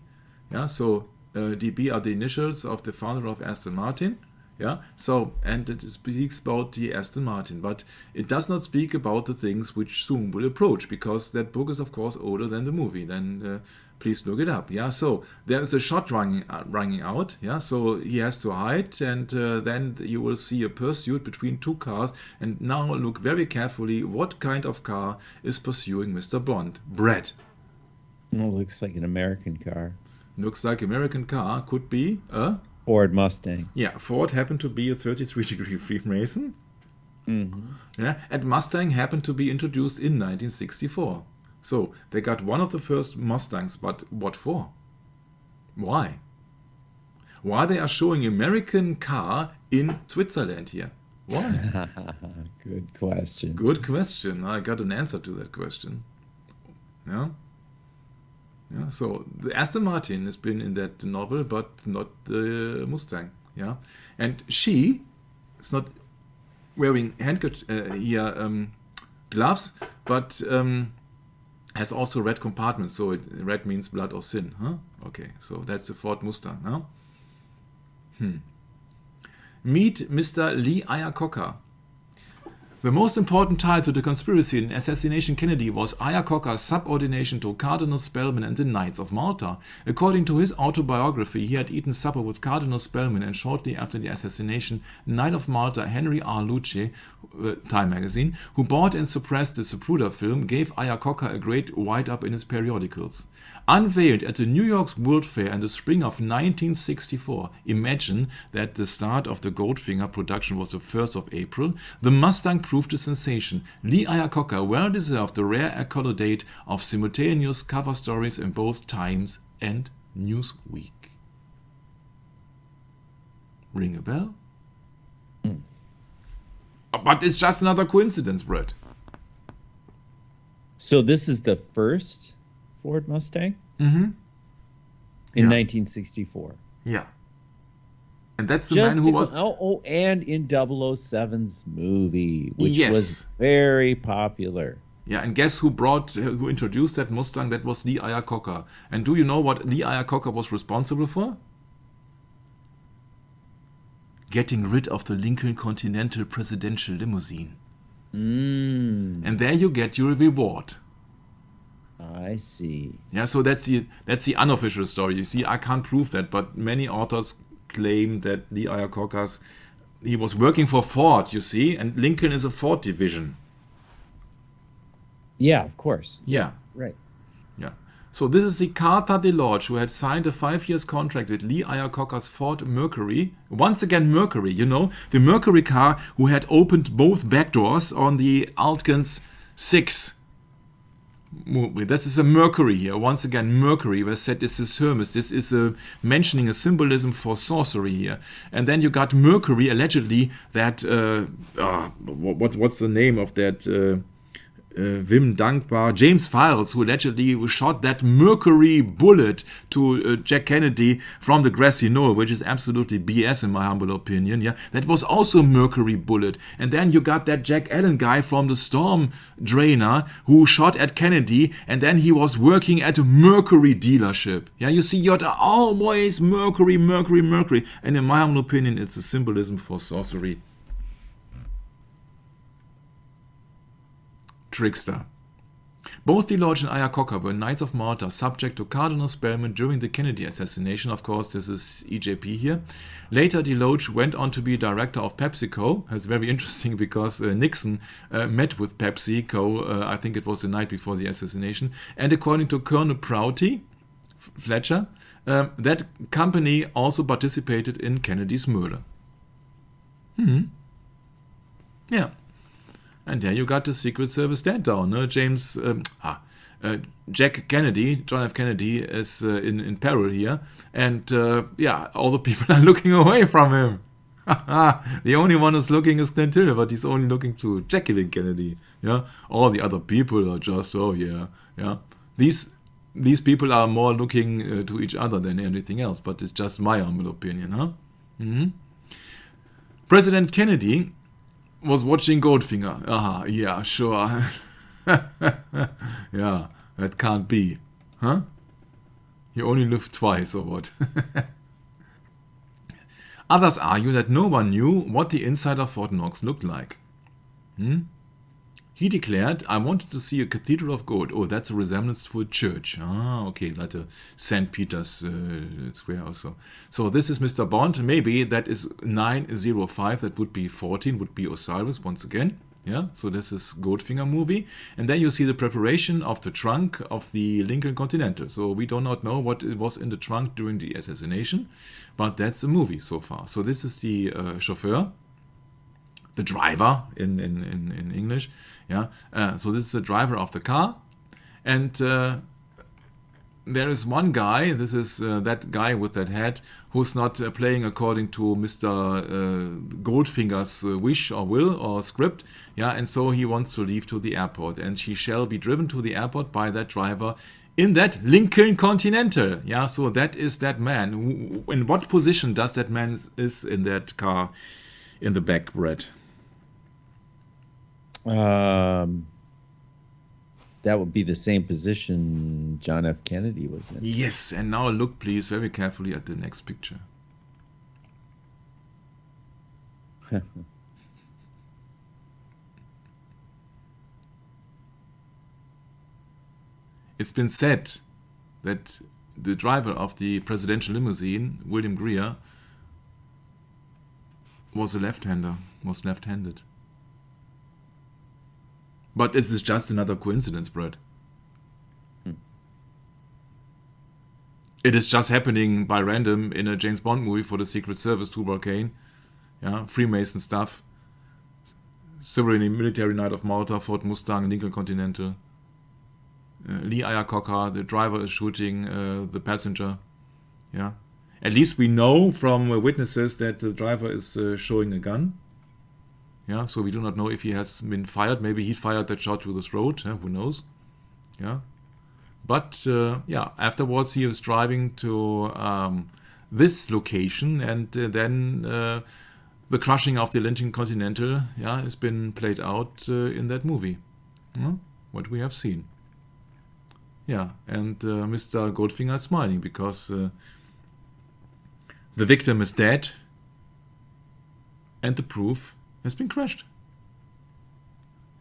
Yeah, so DB are the initials of the founder of Aston Martin. Yeah, so, and it speaks about the Aston Martin, but it does not speak about the things which soon will approach, because that book is of course older than the movie. Then please look it up. Yeah, so there is a shot running out. Yeah, so he has to hide, and then you will see a pursuit between two cars. And now look very carefully what kind of car is pursuing Mr. Bond. Brett. Well, looks like an American car. Looks like American car. Could be a Ford Mustang. Yeah, Ford happened to be a 33-degree Freemason. Yeah, and Mustang happened to be introduced in 1964. So they got one of the first Mustangs, but what for? Why? Why they are showing American car in Switzerland here? Why? Good question. Good question. I got an answer to that question. Yeah. Yeah, so the Aston Martin has been in that novel, but not the Mustang. Yeah, and she is not wearing gloves, but has also red compartments. So red means blood or sin. Huh? Okay, so that's the Ford Mustang. Huh? Meet Mr. Lee Iacocca. The most important tie to the conspiracy in assassination Kennedy was Iacocca's subordination to Cardinal Spellman and the Knights of Malta. According to his autobiography, he had eaten supper with Cardinal Spellman, and shortly after the assassination, Knight of Malta Henry R. Luce, Time magazine, who bought and suppressed the Zapruder film, gave Iacocca a great write-up in his periodicals. Unveiled at the New York's World Fair in the spring of 1964, imagine that the start of the Goldfinger production was the 1st of April, the Mustang proved a sensation. Lee Iacocca well deserved the rare accolade of simultaneous cover stories in both Times and Newsweek. Ring a bell? But it's just another coincidence, Brett. So this is the first Ford Mustang? in Yeah. 1964. Yeah. And that's the Just man who was... and in 007's movie, which Yes. was very popular. Yeah, and guess who introduced that Mustang? That was Lee Iacocca. And do you know what Lee Iacocca was responsible for? Getting rid of the Lincoln Continental presidential limousine. And there you get your reward. I see. Yeah, so that's the unofficial story. You see, I can't prove that, but many authors claim that Lee Iacocca, he was working for Ford, you see, and Lincoln is a Ford division. Yeah, of course. Yeah. Right. Yeah. So this is the Carter DeLodge, who had signed a 5-year contract with Lee Iacocca's Ford Mercury. Once again, Mercury, you know, the Mercury car who had opened both back doors on the Altkins 6 movie. This is a Mercury here. Once again, Mercury, where said this is Hermes. This is mentioning a symbolism for sorcery here. And then you got Mercury, allegedly, that, what's the name of that... Wim Dankbar, James Files, who allegedly shot that Mercury bullet to Jack Kennedy from the grassy knoll, which is absolutely BS in my humble opinion. Yeah, that was also a Mercury bullet. And then you got that Jack Allen guy from the Storm Drainer who shot at Kennedy, and then he was working at a Mercury dealership. Yeah, you see, you're always Mercury, Mercury, Mercury. And in my humble opinion, it's a symbolism for sorcery. Trickster. Both DeLodge and Iacocca were Knights of Malta, subject to Cardinal Spellman during the Kennedy assassination. Of course, this is EJP here. Later, DeLodge went on to be director of PepsiCo. It's very interesting because Nixon met with PepsiCo, I think it was the night before the assassination. And according to Colonel Prouty, Fletcher, that company also participated in Kennedy's murder. Yeah. And there you got the Secret Service stand down. No? Jack Kennedy, John F. Kennedy, is in peril here. And all the people are looking away from him. The only one who's looking is Clinton, but he's only looking to Jacqueline Kennedy. Yeah, all the other people are just, yeah. These people are more looking to each other than anything else, but it's just my humble opinion, huh? President Kennedy was watching Goldfinger. Yeah, sure. Yeah, that can't be. Huh? You only live twice, or what? Others argue that no one knew what the inside of Fort Knox looked like. He declared, I wanted to see a cathedral of gold. Oh, that's a resemblance to a church. Okay, like a St. Peter's Square also. So this is Mr. Bond. Maybe that is 905. That would be 14, would be Osiris once again. Yeah, so this is Goldfinger movie. And then you see the preparation of the trunk of the Lincoln Continental. So we do not know what it was in the trunk during the assassination, but that's a movie so far. So this is the chauffeur, the driver in English. Yeah, so this is the driver of the car, and there is one guy. This is that guy with that hat who's not playing according to Mr. Goldfinger's wish or will or script. Yeah, and so he wants to leave to the airport, and she shall be driven to the airport by that driver in that Lincoln Continental. Yeah, so that is that man. In what position does that man is in that car in the back, Brett? That would be the same position John F. Kennedy was in. Yes, and now look, please, very carefully at the next picture. It's been said that the driver of the presidential limousine, William Greer, was a left-hander, was left-handed. But this is just another coincidence, Brett. It is just happening by random in a James Bond movie for the Secret Service, Tubal Cain. Yeah, Freemason stuff. Sovereign Military Knight of Malta, Ford Mustang, Lincoln Continental. Lee Iacocca, the driver is shooting the passenger. Yeah. At least we know from witnesses that the driver is showing a gun. Yeah, so we do not know if he has been fired. Maybe he fired that shot to the throat. Who knows? Yeah. But yeah, afterwards he was driving to this location, and then the crushing of the Lincoln Continental, yeah, has been played out in that movie. What we have seen. Yeah, and Mr. Goldfinger is smiling because the victim is dead and the proof has been crushed.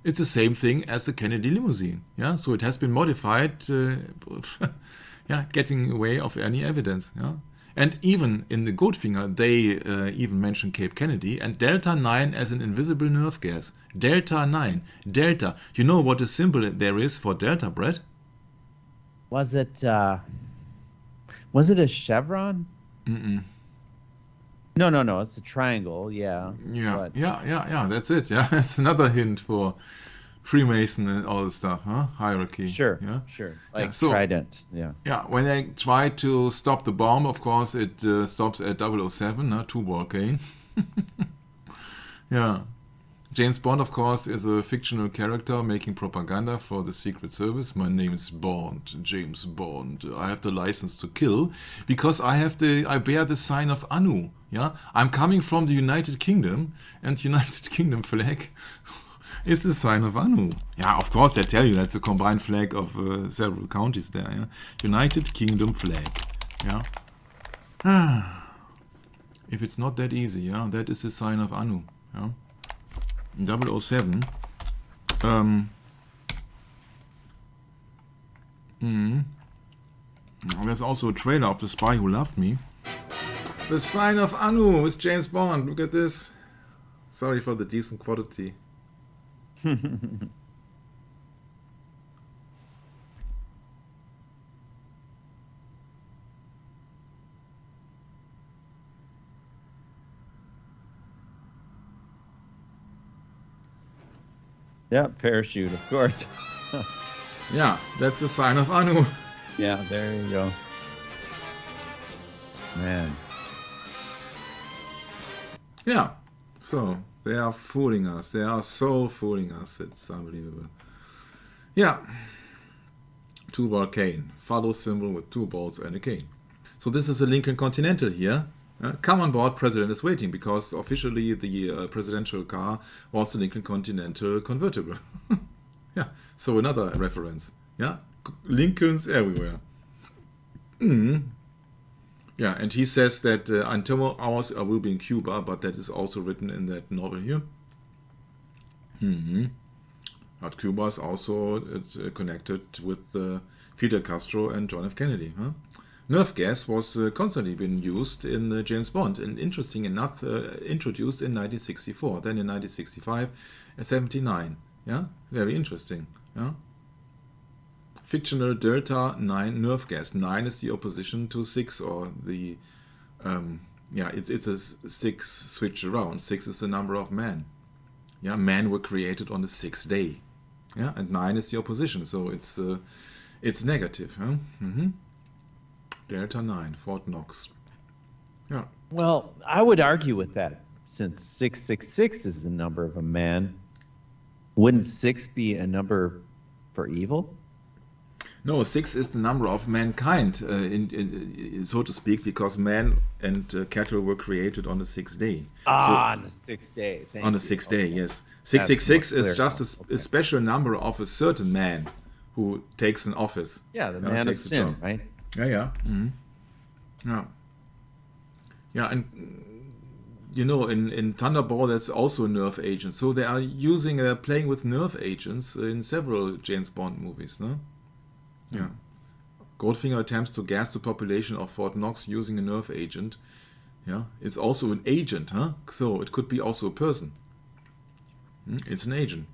It's the same thing as the Kennedy limousine. Yeah, so it has been modified, yeah, getting away of any evidence. Yeah, and even in the Goldfinger, they even mention Cape Kennedy and Delta 9 as an invisible nerve gas. Delta 9, Delta. You know what the symbol there is for Delta, Brett? Was it a chevron? No. It's a triangle. Yeah. Yeah. That's it. Yeah, that's another hint for Freemason and all this stuff, huh? Hierarchy. Sure. Yeah. Sure. Like so, trident. Yeah. Yeah. When they try to stop the bomb, of course, it stops at 007, two-ball cane. Yeah. James Bond, of course, is a fictional character making propaganda for the Secret Service. My name is Bond, James Bond. I have the license to kill because I bear the sign of Anu. Yeah, I'm coming from the United Kingdom, and the United Kingdom flag is the sign of Anu. Yeah, of course, they tell you that's a combined flag of several counties there. Yeah, United Kingdom flag. Yeah. If it's not that easy, yeah, that is the sign of Anu. Yeah. 007. There's also a trailer of The Spy Who Loved Me. The sign of Anu with James Bond. Look at this. Sorry for the decent quality. Yeah, parachute, of course. Yeah, that's the sign of Anu. Yeah, there you go. Man. Yeah, so they are fooling us. They are so fooling us. It's unbelievable. Yeah. Two-ball cane. Follow symbol with two balls and a cane. So this is a Lincoln Continental here. Come on board, President is waiting, because officially the presidential car was the Lincoln Continental convertible. Yeah, so another reference. Yeah, Lincolns everywhere. Yeah, and he says that in 2 hours I will be in Cuba, but that is also written in that novel here. But Cuba is also connected with Fidel Castro and John F. Kennedy. Huh? Nerve gas was constantly been used in James Bond, and interesting enough, introduced in 1964, then in 1965 and 79. Yeah, very interesting. Yeah. Fictional Delta 9 nerve gas. 9 is the opposition to 6, or the yeah, it's a 6 switch around. 6 is the number of men. Yeah, men were created on the 6th day. Yeah, and 9 is the opposition, so it's negative. Huh? Delta 9, Fort Knox. Yeah. Well, I would argue with that, since 666 is the number of a man. Wouldn't 6 be a number for evil? No, 6 is the number of mankind, so to speak, because man and cattle were created on the 6th day. On the 6th day. On the 6th day, yes. 666 is just a special number of a certain man who takes an office. Yeah, the man of sin, right? Yeah. Yeah. Yeah, and you know, in Thunderball, there's also nerve agents. So they are playing with nerve agents in several James Bond movies, no? Yeah. Goldfinger attempts to gas the population of Fort Knox using a nerve agent. Yeah, it's also an agent, huh? So it could be also a person. It's an agent.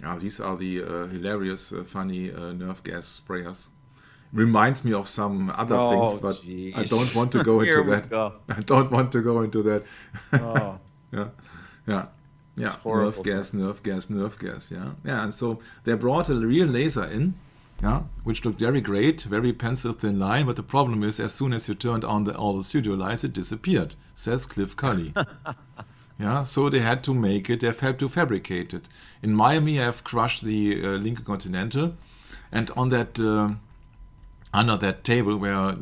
Yeah, these are the hilarious, funny nerve gas sprayers. Reminds me of some other things, but geez. I don't want to go into that. I don't want to go into that. Oh. Yeah. Nerve gas. Yeah. And so they brought a real laser in, yeah, which looked very great, very pencil thin line. But the problem is, as soon as you turned on all the studio lights, it disappeared. Says Cliff Cully. Yeah, so they had to make it. They had to fabricate it. In Miami, I have crushed the Lincoln Continental, and on that under that table where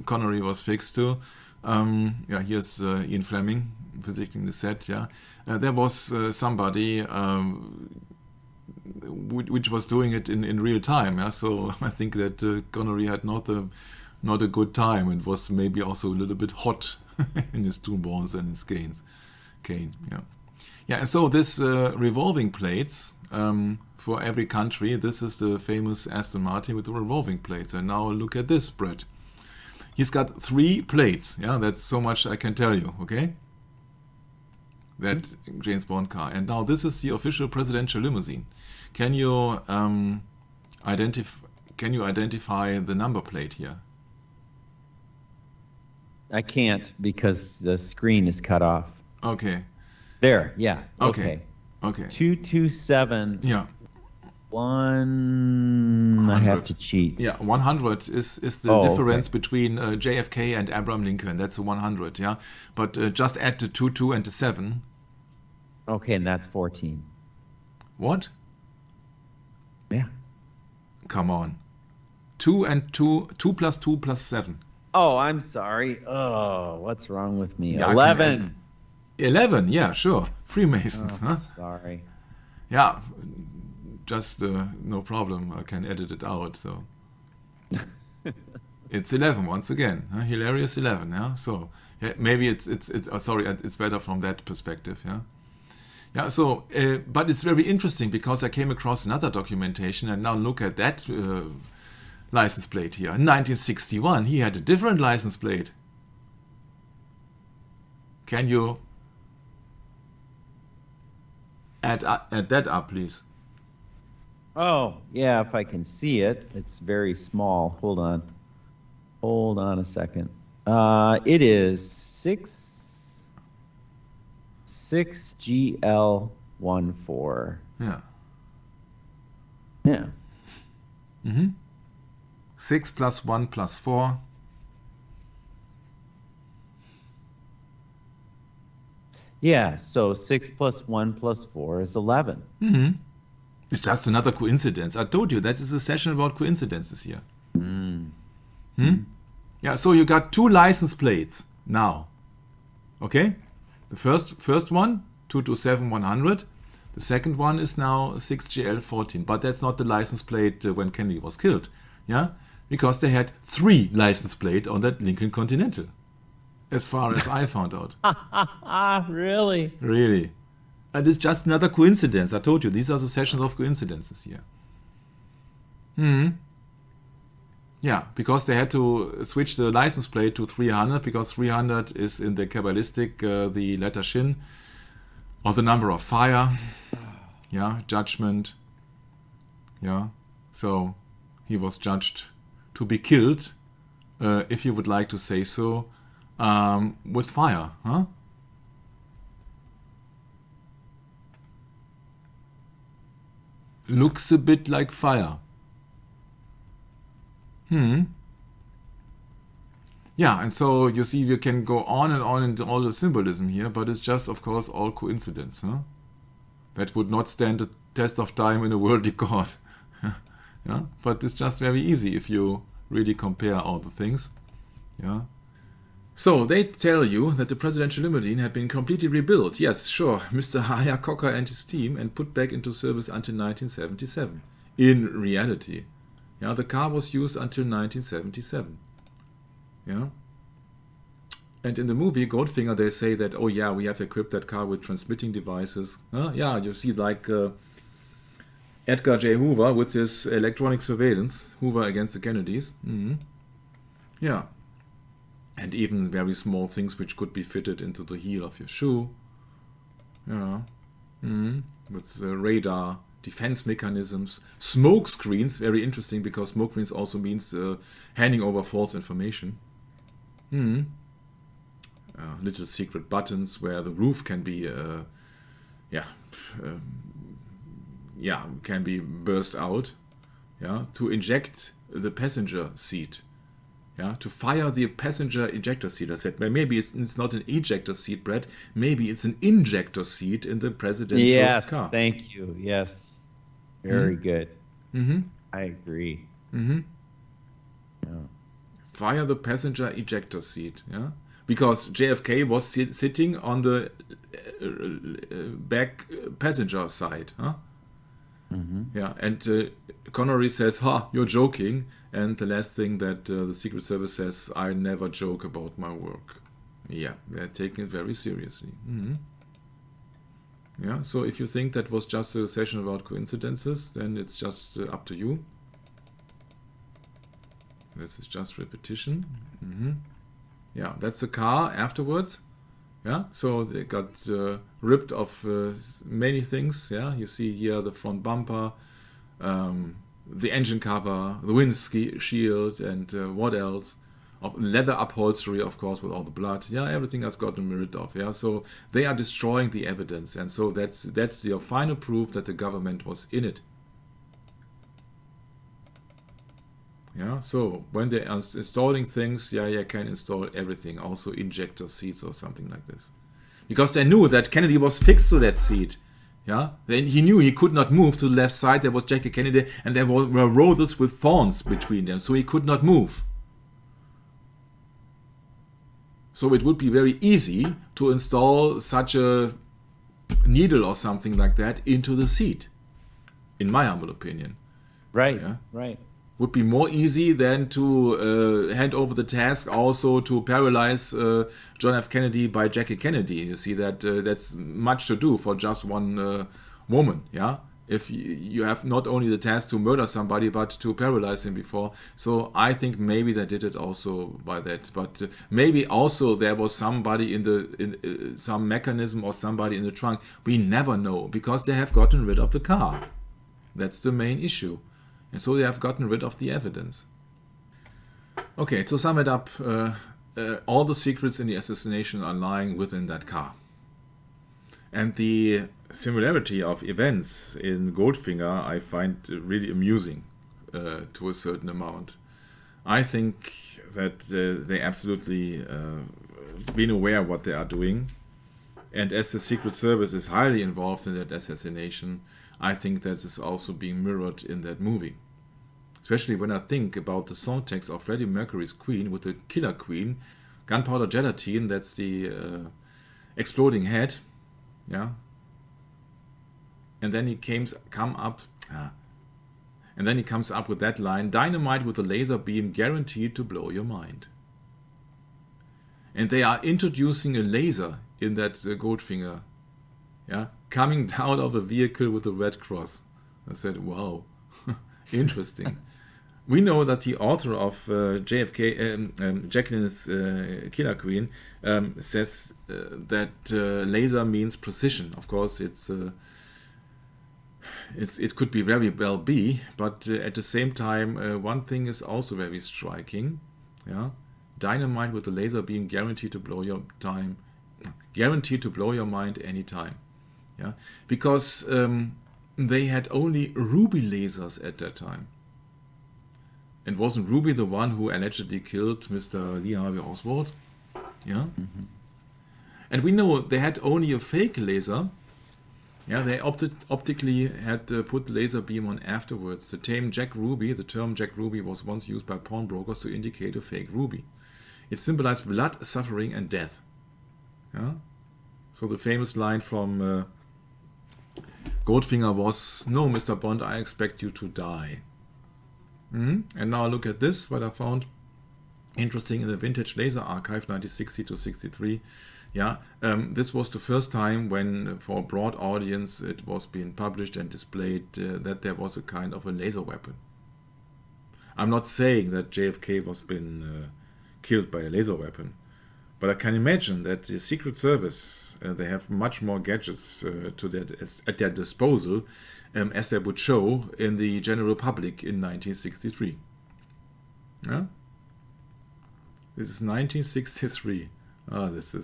Connery was fixed to, yeah, here's Ian Fleming visiting the set. Yeah, there was somebody which was doing it in real time. Yeah, so I think that Connery had not a good time and was maybe also a little bit hot in his two balls and his canes. Yeah. Yeah, and so this revolving plates for every country, this is the famous Aston Martin with the revolving plates. And now look at this, Brett. He's got 3 plates. Yeah, that's so much I can tell you, okay? That James Bond car. And now this is the official presidential limousine. Can you identify the number plate here? I can't because the screen is cut off. Okay. There, yeah. Okay. 227. Yeah. 1. I have to cheat. Yeah, 100 is the difference between JFK and Abraham Lincoln. That's the 100, yeah. But just add the 2 and the 7. Okay, and that's 14. What? Yeah. Come on. 2 plus 2 plus 7. Oh, I'm sorry. Oh, what's wrong with me? Yeah, 11. 11, yeah, sure. Freemasons, huh? Sorry. Yeah, just no problem. I can edit it out. So it's 11 once again. Huh? Hilarious 11. Yeah. So yeah, maybe it's sorry, it's better from that perspective. Yeah. Yeah. So, but it's very interesting because I came across another documentation, and now look at that license plate here. In 1961, he had a different license plate. Can you add that up, please? Oh, yeah, if I can see it. It's very small. Hold on a second. It is 6GL14. Yeah. Yeah. 6 plus 1 plus 4. Yeah, so 6 plus 1 plus 4 is 11. It's just another coincidence. I told you that is a session about coincidences here. Yeah, so you got 2 license plates now. Okay? The first one, 227-100. The second one is now 6GL14. But that's not the license plate when Kennedy was killed. Yeah? Because they had 3 license plates on that Lincoln Continental. As far as I found out. Really? Really. And it's just another coincidence. I told you, these are the sessions of coincidences here. Yeah, because they had to switch the license plate to 300, because 300 is in the Kabbalistic, the letter Shin, or the number of fire. Yeah, judgment. Yeah, so he was judged to be killed, if you would like to say so, with fire, huh? Looks a bit like fire. Yeah, and so you see, you can go on and on into all the symbolism here, but it's just, of course, all coincidence, huh? That would not stand the test of time in a worldly court. Yeah, but it's just very easy if you really compare all the things. Yeah. So they tell you that the presidential limousine had been completely rebuilt. Yes, sure, Mr. Hayakawa and his team, and put back into service until 1977. In reality, yeah, the car was used until 1977. Yeah. And in the movie Goldfinger, they say that, oh yeah, we have equipped that car with transmitting devices. Yeah, you see, like Edgar J. Hoover with his electronic surveillance, Hoover against the Kennedys. Yeah. And even very small things which could be fitted into the heel of your shoe. Yeah. With radar, defense mechanisms, smoke screens, very interesting, because smoke screens also means handing over false information. Little secret buttons where the roof can be, can be burst out, yeah, to inject the passenger seat. to fire the passenger ejector seat. I said, well, maybe it's not an ejector seat, Brett. Maybe it's an injector seat in the presidential Yes, car. thank you. Yes, very good. Mm-hmm. I agree. Mm-hmm. Yeah. Fire the passenger ejector seat, because JFK was sitting on the back passenger side, Yeah, and Connery says, "Ha, you're joking." And the last thing that the Secret Service says, "I never joke about my work." Yeah, they're taking it very seriously. Yeah, so if you think that was just a session about coincidences, then it's just up to you. This is just repetition. Yeah, that's the car afterwards. Yeah, so they got ripped of many things. Yeah, you see here the front bumper, the engine cover, the windshield, and what else? Leather upholstery, of course, with all the blood. Yeah, everything has gotten rid of. Yeah, so they are destroying the evidence, and so that's your final proof that the government was in it. Yeah, so when they are installing things, you can install everything, also injector seats or something like this. Because they knew that Kennedy was fixed to that seat. Yeah, then he knew he could not move to the left side. There was Jackie Kennedy, and there were roses with thorns between them, so he could not move. So it would be very easy to install such a needle or something like that into the seat, in my humble opinion. Right, Yeah. right. Would be more easy than to hand over the task also to paralyze John F. Kennedy by Jackie Kennedy. You see that that's much to do for just one woman, yeah? If you have not only the task to murder somebody, but to paralyze him before. So I think maybe they did it also by that. But maybe also there was somebody in some mechanism or somebody in the trunk. We never know, because they have gotten rid of the car. That's the main issue. And so they have gotten rid of the evidence. Okay, to sum it up, all the secrets in the assassination are lying within that car. And the similarity of events in Goldfinger I find really amusing to a certain amount. I think that they absolutely been aware of what they are doing. And as the Secret Service is highly involved in that assassination, I think that is also being mirrored in that movie. Especially when I think about the song text of Freddie Mercury's Queen with the Killer Queen, Gunpowder Gelatine, that's the exploding head, yeah. And then he comes up with that line, "Dynamite with a laser beam guaranteed to blow your mind." And they are introducing a laser in that Goldfinger, yeah, coming down of a vehicle with a red cross. I said, wow, interesting. We know that the author of Jacqueline's Killer Queen says that laser means precision. Of course, it could be very well be, but at the same time, one thing is also very striking. Yeah, dynamite with a laser beam guaranteed to blow your mind anytime. Yeah, because they had only ruby lasers at that time. And wasn't Ruby the one who allegedly killed Mr. Lee Harvey Oswald? Yeah. Mm-hmm. And we know they had only a fake laser. Yeah, they optically had put the laser beam on afterwards. The term Jack Ruby was once used by pawnbrokers to indicate a fake ruby. It symbolized blood, suffering, and death. Yeah. So the famous line from Goldfinger was, "No, Mr. Bond, I expect you to die." And now look at this, what I found interesting in the Vintage Laser Archive 1960 to 63. Yeah, this was the first time when, for a broad audience, it was being published and displayed that there was a kind of a laser weapon. I'm not saying that JFK was been killed by a laser weapon, but I can imagine that the Secret Service, they have much more gadgets at their disposal, as they would show in the general public in 1963. Yeah? This is 1963. This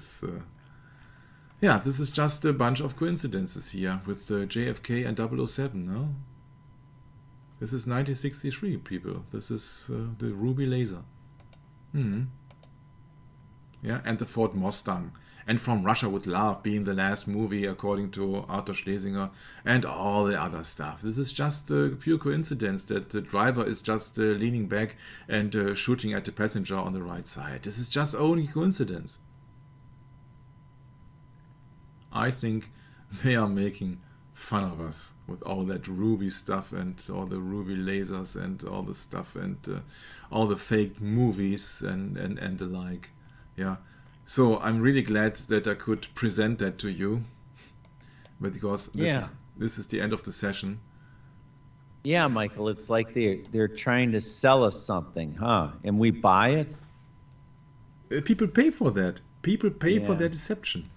is just a bunch of coincidences here with JFK and 007. No? This is 1963, people. This is the ruby laser. Yeah, and the Ford Mustang. And From Russia with Love being the last movie according to Arthur Schlesinger, and all the other stuff. This is just a pure coincidence that the driver is just leaning back and shooting at the passenger on the right side. This is just only coincidence. I think they are making fun of us with all that Ruby stuff and all the Ruby lasers and all the stuff and all the fake movies and the like. Yeah. So I'm really glad that I could present that to you, because this is the end of the session. Yeah, Michael, it's like they're trying to sell us something, huh? And we buy it? People pay for that. People pay for their deception.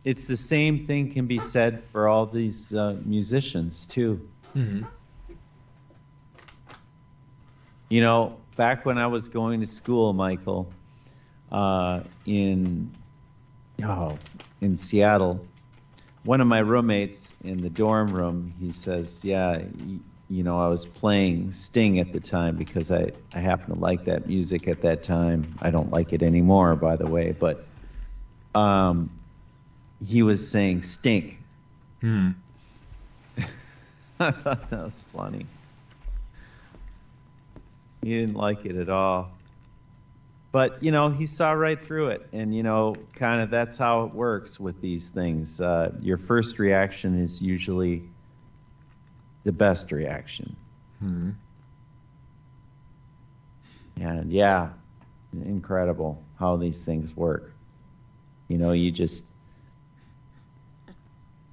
It's the same thing can be said for all these musicians, too. Mm-hmm. You know, back when I was going to school, Michael, in Seattle, one of my roommates in the dorm room, he says, I was playing Sting at the time because I happen to like that music at that time. I don't like it anymore, by the way, but he was saying stink. I thought that was funny. He didn't like it at all. But, he saw right through it. And, kind of that's how it works with these things. Your first reaction is usually the best reaction. And, incredible how these things work. You just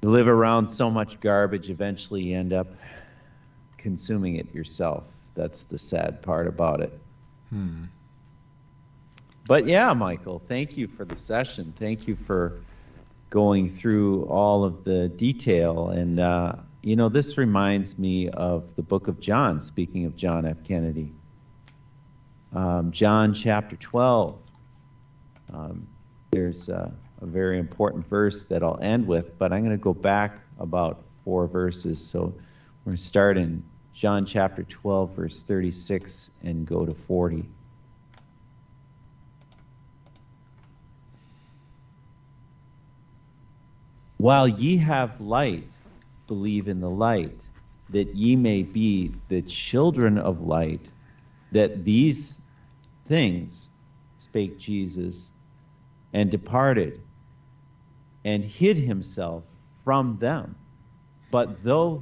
live around so much garbage, eventually you end up consuming it yourself. That's the sad part about it. But Michael, thank you for the session. Thank you for going through all of the detail. And, this reminds me of the book of John, speaking of John F. Kennedy. John chapter 12. There's a very important verse that I'll end with, but I'm going to go back about 4 verses. So we're going to start in John chapter 12, verse 36, and go to 40. While ye have light, believe in the light, that ye may be the children of light, that these things spake Jesus, and departed, and hid himself from them. But though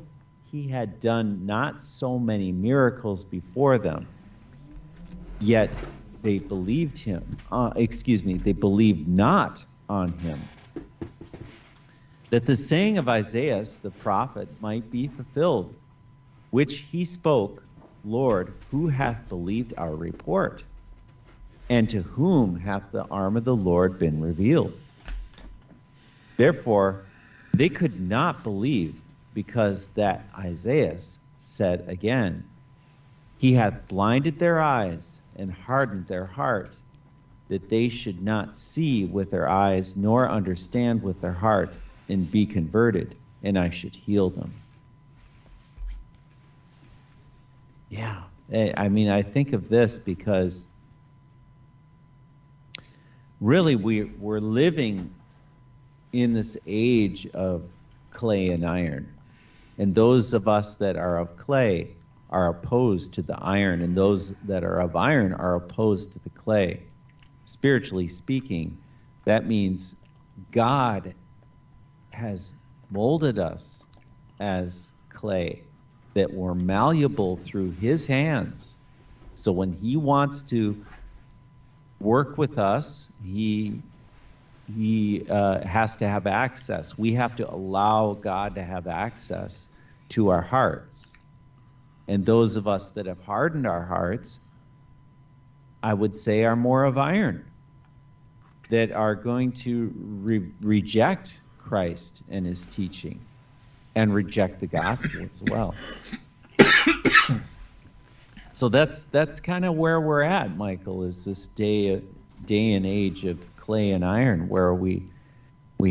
he had done not so many miracles before them, yet they believed him. They believed not on him, that the saying of Isaiah the prophet might be fulfilled, which he spoke, Lord, who hath believed our report? And to whom hath the arm of the Lord been revealed? Therefore, they could not believe, because that Isaiah said again, he hath blinded their eyes and hardened their heart, that they should not see with their eyes, nor understand with their heart, and be converted, and I should heal them. I think of this because really we're living in this age of clay and iron. And those of us that are of clay are opposed to the iron, and those that are of iron are opposed to the clay. Spiritually speaking, that means God has molded us as clay, that we're malleable through his hands. So when he wants to work with us, he has to have access. We have to allow God to have access to our hearts. And those of us that have hardened our hearts, I would say, are more of iron, that are going to reject Christ and his teaching and reject the gospel as well. So that's kind of where we're at, Michael, is this day and age of clay and iron, where we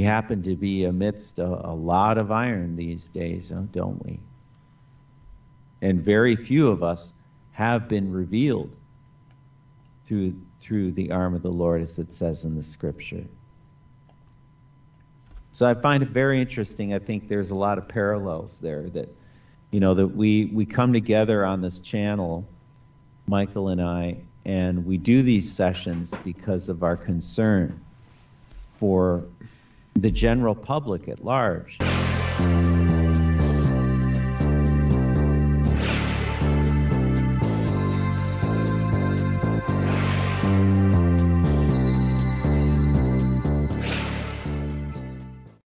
happen to be amidst a lot of iron these days, don't we? And very few of us have been revealed. through the arm of the Lord, as it says in the scripture. So I find it very interesting. I think there's a lot of parallels there that, that we come together on this channel, Michael and I, and we do these sessions because of our concern for the general public at large.